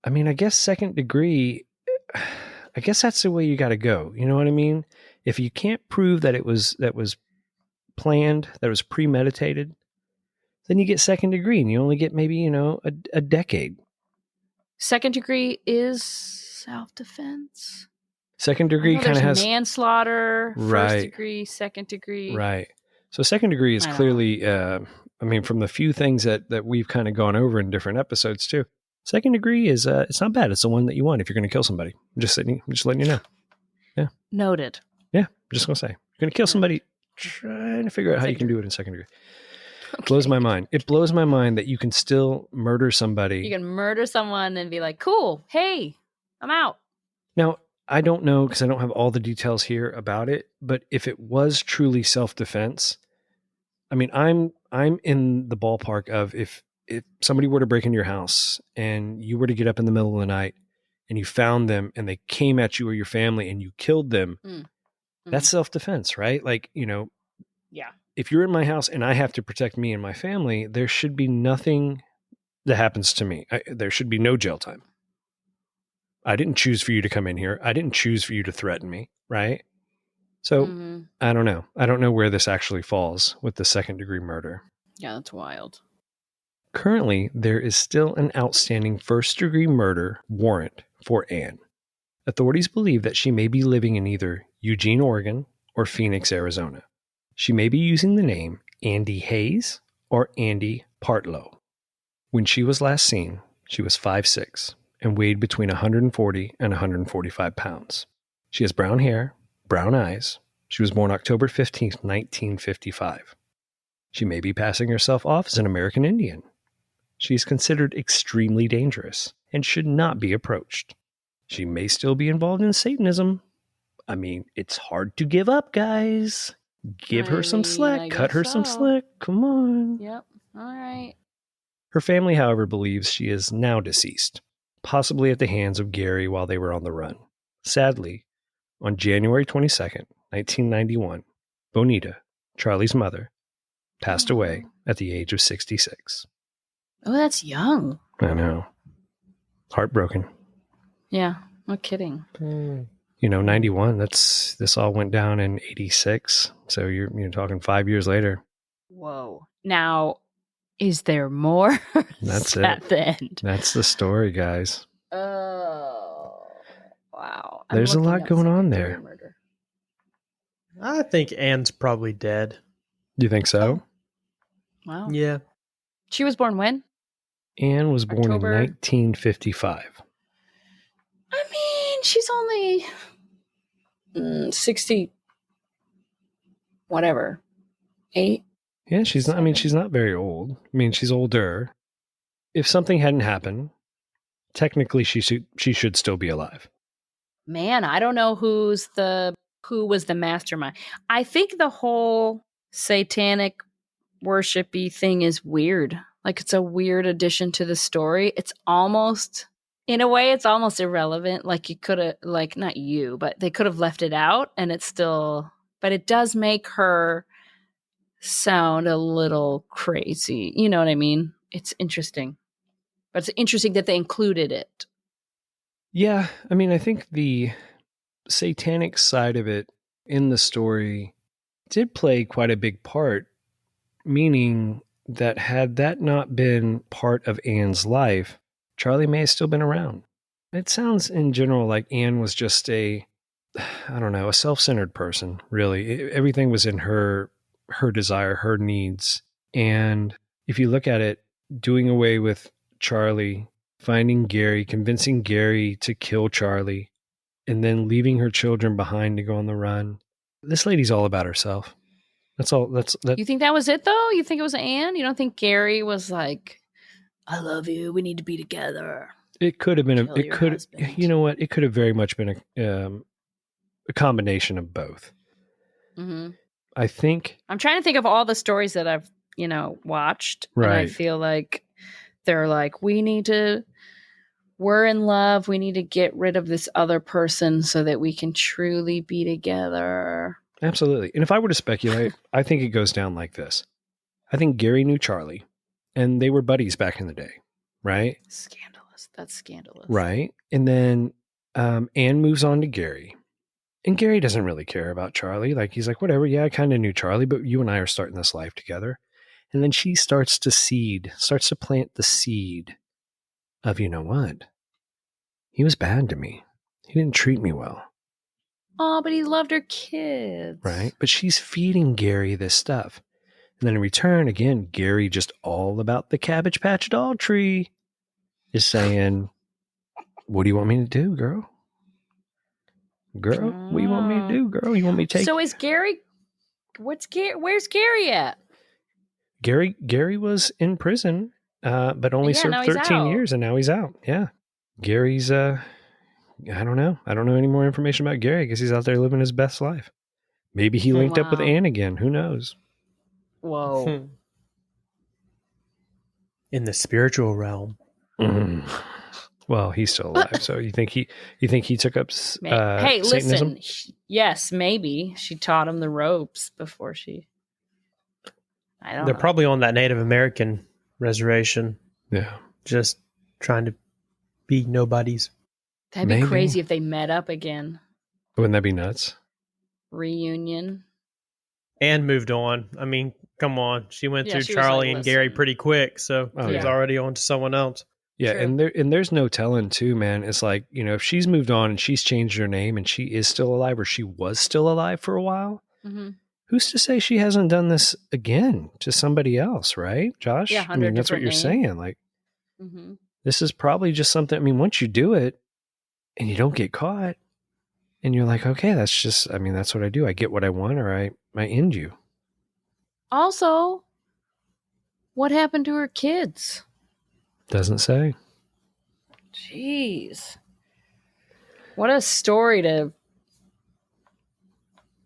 I mean, I guess second degree, I guess that's the way you got to go. You know what I mean? If you can't prove that it was planned, that it was premeditated, then you get second degree and you only get maybe, a decade. Second degree is self-defense. Second degree kind of has manslaughter, right. First degree, second degree. Right. So second degree is clearly I mean, from the few things that we've kind of gone over in different episodes too, second degree is it's not bad. It's the one that you want if you're going to kill somebody. I'm just letting you know. Yeah. Noted. Yeah. I'm just going to say, you're going to kill somebody, trying to figure out how you can do it in second degree. Okay. Blows my mind. It blows my mind that you can still murder somebody. You can murder someone and be like, cool, hey, I'm out. Now, I don't know because I don't have all the details here about it, but if it was truly self-defense, I mean, I'm in the ballpark of if somebody were to break into your house and you were to get up in the middle of the night and you found them and they came at you or your family and you killed them, that's self-defense, right? Like, yeah. If you're in my house and I have to protect me and my family, there should be nothing that happens to me. There should be no jail time. I didn't choose for you to come in here. I didn't choose for you to threaten me, right? So I don't know. I don't know where this actually falls with the second degree murder. Yeah, that's wild. Currently, there is still an outstanding first degree murder warrant for Anne. Authorities believe that she may be living in either Eugene, Oregon, or Phoenix, Arizona. She may be using the name Andy Hayes or Andy Partlow. When she was last seen, she was 5'6" and weighed between 140 and 145 pounds. She has brown hair, brown eyes. She was born October 15th, 1955. She may be passing herself off as an American Indian. She is considered extremely dangerous and should not be approached. She may still be involved in Satanism. I mean, it's hard to give up, guys. Give her some slack. Cut her some slack. Come on. Yep. All right. Her family, however, believes she is now deceased, possibly at the hands of Garey while they were on the run. Sadly, on January 22nd, 1991, Bonita, Charlie's mother, passed away at the age of 66. Oh, that's young. I know. Heartbroken. Yeah, no kidding. 91, this all went down in 86. So you're talking 5 years later. Whoa. Now, is there more? That's it. At the end. That's the story, guys. Oh, wow. There's a lot going on there. Murder. I think Anne's probably dead. You think so? Wow. Yeah. She was born when? Anne was born October. in 1955. I mean, she's only 60, whatever, 8. Yeah, she's not. I mean, she's not very old. I mean, she's older. If something hadn't happened, technically she should still be alive. Man, I don't know who was the mastermind. I think the whole satanic worshipy thing is weird. Like, it's a weird addition to the story. It's almost, in a way, it's almost irrelevant. Like, you could have, like, not you, but they could have left it out, and it's still, but it does make her sound a little crazy. You know what I mean? It's interesting. But it's interesting that they included it. Yeah, I mean, I think the satanic side of it in the story did play quite a big part, meaning that had that not been part of Anne's life, Charlie may have still been around. It sounds in general like Anne was just a self-centered person, really. Everything was in her desire, her needs. And if you look at it, doing away with Charlie, finding Garey, convincing Garey to kill Charlie, and then leaving her children behind to go on the run. This lady's all about herself. That's all. You think that was it, though? You think it was Anne? You don't think Garey was like, I love you, we need to be together? It could have been. You know what? It could have very much been a combination of both. Mm-hmm. I think. I'm trying to think of all the stories that I've, watched. Right. And I feel like they're like, we're in love. We need to get rid of this other person so that we can truly be together. Absolutely. And if I were to speculate, I think it goes down like this. I think Garey knew Charlie and they were buddies back in the day, right? Scandalous. That's scandalous. Right. And then Anne moves on to Garey. And Garey doesn't really care about Charlie. Like, he's like, whatever. Yeah, I kind of knew Charlie, but you and I are starting this life together. And then she starts to plant the seed of, you know what? He was bad to me. He didn't treat me well. Oh, but he loved her kids. Right. But she's feeding Garey this stuff. And then in return, again, Garey, just all about the Cabbage Patch doll tree, is saying, what do you want me to do, girl? Girl, what do you want me to do, girl? You want me to take... So is Garey... Where's Garey at? Garey was in prison, but only served 13 years, and now he's out. Yeah. Gary's, I don't know. I don't know any more information about Garey. I guess he's out there living his best life. Maybe he linked up with Anne again. Who knows? Whoa. In the spiritual realm. Mm. Well, he's still alive. So you think he took up hey, Satanism? Listen. Yes, maybe. She taught him the ropes before she... I don't know. They're probably on that Native American reservation. Yeah. Just trying to be nobodies. That'd be crazy if they met up again. Wouldn't that be nuts? Reunion. And moved on. I mean, come on. She went through she Charlie was like, and Garey pretty quick, so Oh, he was already on to someone else. Yeah, True. and there's no telling too, man. It's like, you know, if she's moved on and she's changed her name and she is still alive, or she was still alive for a while, who's to say she hasn't done this again to somebody else, right, Josh? Yeah, I mean, that's what you're saying. Like, this is probably just something. I mean, once you do it and you don't get caught, and you're like, okay, that's just, I mean, that's what I do. I get what I want, or I end you. Also, what happened to her kids? Doesn't say. Jeez. What a story to,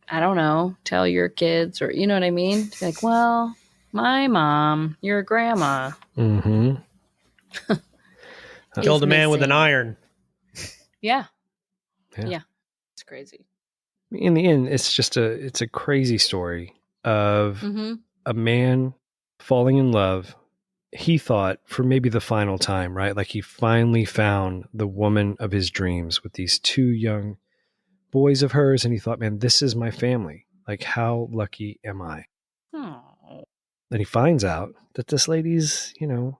I don't know, tell your kids, or, you know what I mean? To be like, well, my mom, your grandma. Mm-hmm. Killed a man with an iron. Yeah. It's crazy. In the end, it's a crazy story of a man falling in love. He thought for maybe the final time, right? Like he finally found the woman of his dreams with these two young boys of hers. And he thought, man, this is my family. Like, how lucky am I? Oh. Then he finds out that this lady's, you know,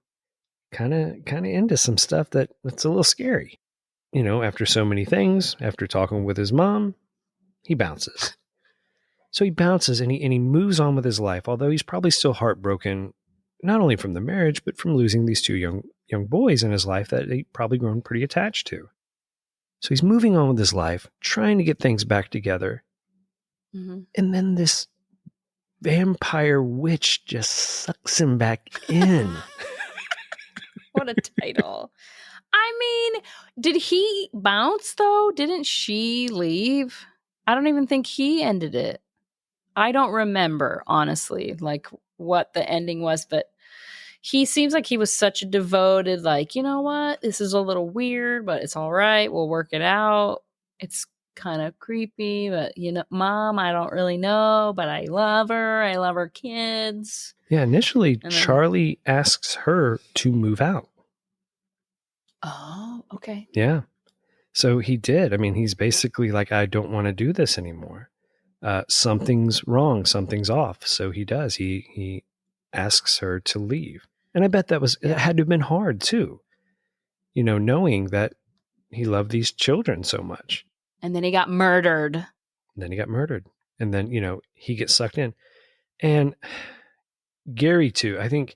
kind of into some stuff that's a little scary. You know, after so many things, after talking with his mom, he bounces. So he bounces and he moves on with his life, although he's probably still heartbroken, not only from the marriage, but from losing these two young boys in his life that he probably grown pretty attached to. So he's moving on with his life, trying to get things back together. And then this vampire witch just sucks him back in. What a title. I mean, did he bounce though? Didn't she leave? I don't even think he ended it. I don't remember, honestly, like what the ending was, but he seems like he was such a devoted, like, you know what? This is a little weird, but it's all right. We'll work it out. It's kind of creepy, but, you know, Mom, I don't really know, but I love her. I love her kids. Yeah, initially, Charlie asks her to move out. Oh, okay. Yeah. So he did. I mean, he's basically like, I don't want to do this anymore. Something's wrong. Something's off. So he does. He asks her to leave. And I bet it had to have been hard too. You know, knowing that he loved these children so much. And then he got murdered. And then, you know, he gets sucked in. And Garey too. I think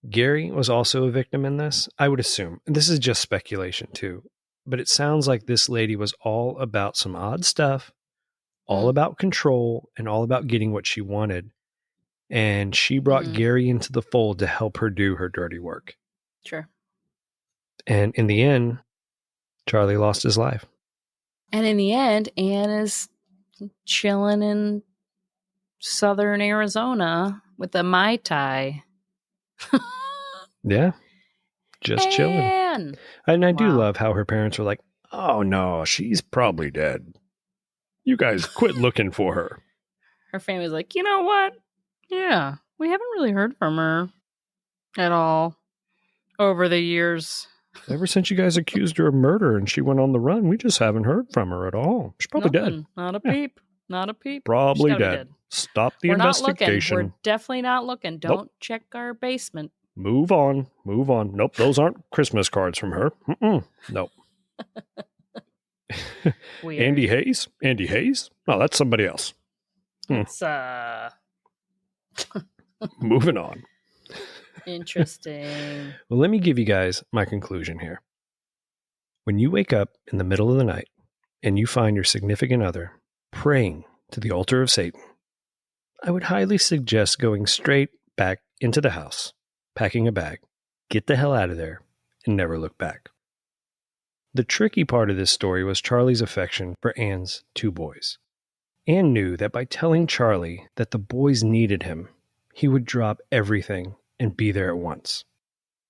Garey was also a victim in this, I would assume. And this is just speculation too. But it sounds like this lady was all about some odd stuff, all about control, and all about getting what she wanted. And she brought Garey into the fold to help her do her dirty work. Sure. And in the end, Charlie lost his life. And in the end, Anne is chilling in southern Arizona with a Mai Tai. Yeah. Just chilling. And I do love how her parents were like, oh no, she's probably dead. You guys quit looking for her. Her family's like, you know what? Yeah, we haven't really heard from her at all over the years. Ever since you guys accused her of murder and she went on the run, we just haven't heard from her at all. She's probably dead. Not a peep. Not a peep. Probably dead. Stop the investigation. We're definitely not looking. Don't check our basement. Move on. Nope, those aren't Christmas cards from her. Nope. Andy Hayes? Oh, that's somebody else. It's Moving on. Interesting. Well, let me give you guys my conclusion here. When you wake up in the middle of the night and you find your significant other praying to the altar of Satan, I would highly suggest going straight back into the house, packing a bag, get the hell out of there, and never look back. The tricky part of this story was Charlie's affection for Anne's 2 boys. Anne knew that by telling Charlie that the boys needed him, he would drop everything and be there at once.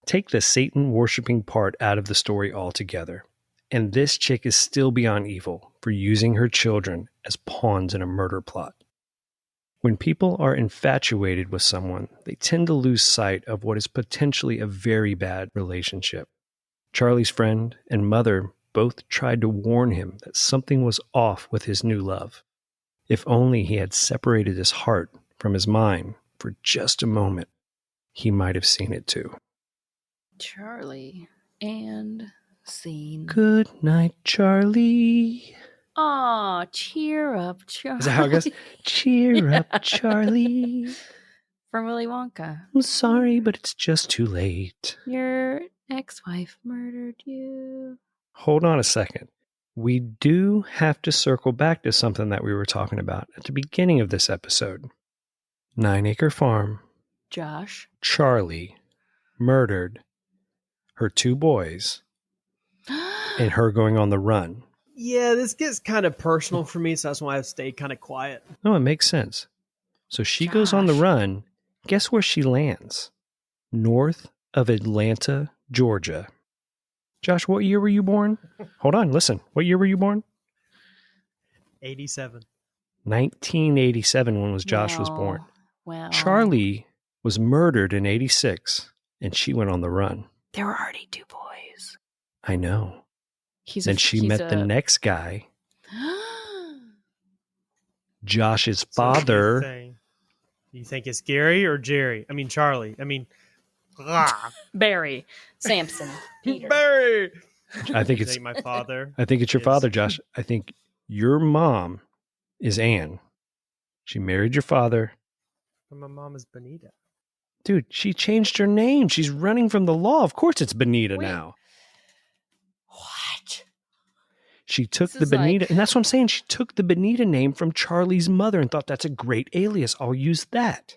Take the Satan-worshipping part out of the story altogether, and this chick is still beyond evil for using her children as pawns in a murder plot. When people are infatuated with someone, they tend to lose sight of what is potentially a very bad relationship. Charlie's friend and mother both tried to warn him that something was off with his new love. If only he had separated his heart from his mind for just a moment, he might have seen it too. Charlie and scene. Good night, Charlie. Aw, cheer up, Charlie. Is that how it goes? Cheer up, Charlie. From Willy Wonka. I'm sorry, but it's just too late. Your ex-wife murdered you. Hold on a second. We do have to circle back to something that we were talking about at the beginning of this episode. 9 Acre Farm. Josh. Charlie murdered her 2 boys and her going on the run. Yeah, this gets kind of personal for me, so that's why I've stayed kind of quiet. No, it makes sense. So she goes on the run. Guess where she lands? North of Atlanta, Georgia. Josh, what year were you born? Hold on, listen. What year were you born? 87. 1987 when Josh was born. Wow. Charlie was murdered in 86, and she went on the run. There were already 2 boys. I know. Then she met the next guy, Josh's father. So you think it's Gary or Jerry? I mean, Charlie. I mean, Barry, Samson, Peter. Barry. I think it's my father. I think it's your father, Josh. I think your mom is Anne. She married your father. My mom is Benita. Dude, she changed her name. She's running from the law. Of course it's Benita now. What? She took the Benita, and that's what I'm saying. She took the Benita name from Charlie's mother and thought that's a great alias. I'll use that.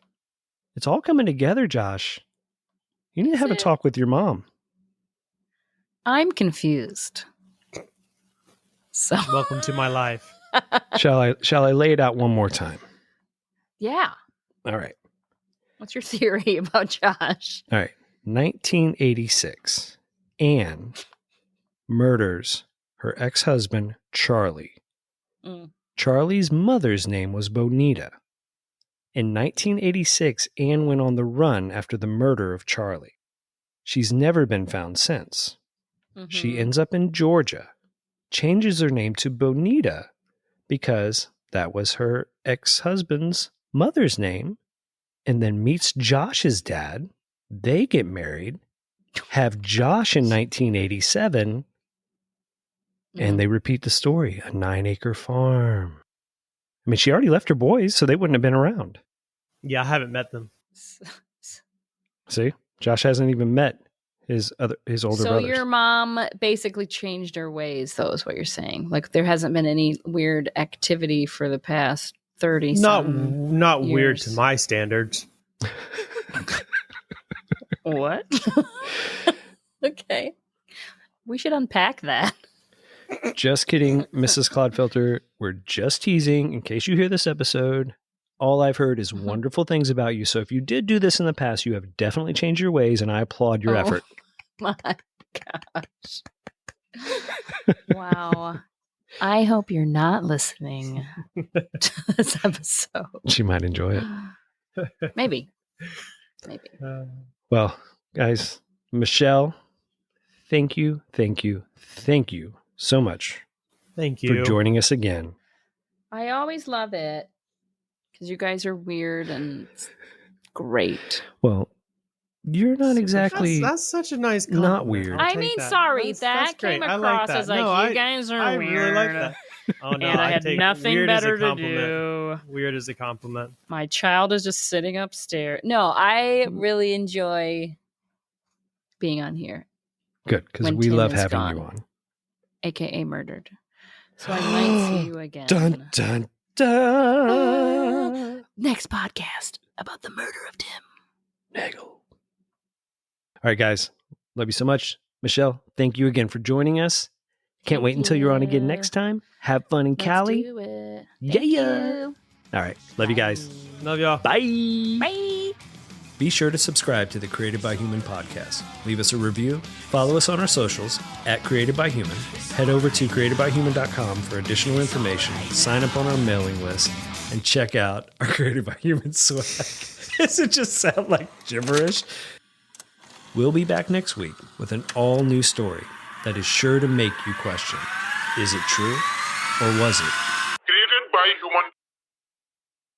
It's all coming together, Josh. You need to have a talk with your mom. I'm confused. So welcome to my life. Shall I lay it out one more time? Yeah. All right. What's your theory about Josh? All right. 1986. Anne murders her ex-husband, Charlie. Charlie's mother's name was Bonita. In 1986, Anne went on the run after the murder of Charlie. She's never been found since. Mm-hmm. She ends up in Georgia, changes her name to Bonita because that was her ex-husband's mother's name, and then meets Josh's dad. They get married, have Josh in 1987, and they repeat the story, a 9-acre farm. I mean, she already left her boys, so they wouldn't have been around. Yeah, I haven't met them. See? Josh hasn't even met his older brothers. So your mom basically changed her ways, though, is what you're saying. Like, there hasn't been any weird activity for the past 30 Not years. Weird to my standards. What? Okay. We should unpack that. Just kidding, Mrs. Clodfelter. We're just teasing. In case you hear this episode, all I've heard is wonderful things about you. So if you did do this in the past, you have definitely changed your ways, and I applaud your effort. My gosh. Wow. I hope you're not listening to this episode. She might enjoy it. Maybe. Well, guys, Michelle, thank you so much. Thank you for joining us again. I always love it because you guys are weird and great. Well, you're not exactly. That's such a nice compliment. Not weird. I mean, sorry, that came across as like, you guys are weird. Really like that. Oh no, And I had take nothing weird as a better to compliment. do. Weird as a compliment. My child is just sitting upstairs. No, I really enjoy being on here, Good, because when we Tim love is having gone. you on. aka murdered. So I might see you again. Dun, dun, dun. Next podcast about the murder of Tim Nagle. All right, guys. Love you so much. Michelle, thank you again for joining us. Can't wait until you're on again next time. Have fun in Cali. Let's do it. Yeah. Thank you. All right. Love you guys. Love y'all. Bye. Bye. Be sure to subscribe to the Created by Human podcast. Leave us a review. Follow us on our socials at Created by Human. Head over to createdbyhuman.com for additional information. Sign up on our mailing list and check out our Created by Human swag. Does it just sound like gibberish? We'll be back next week with an all-new story that is sure to make you question, is it true or was it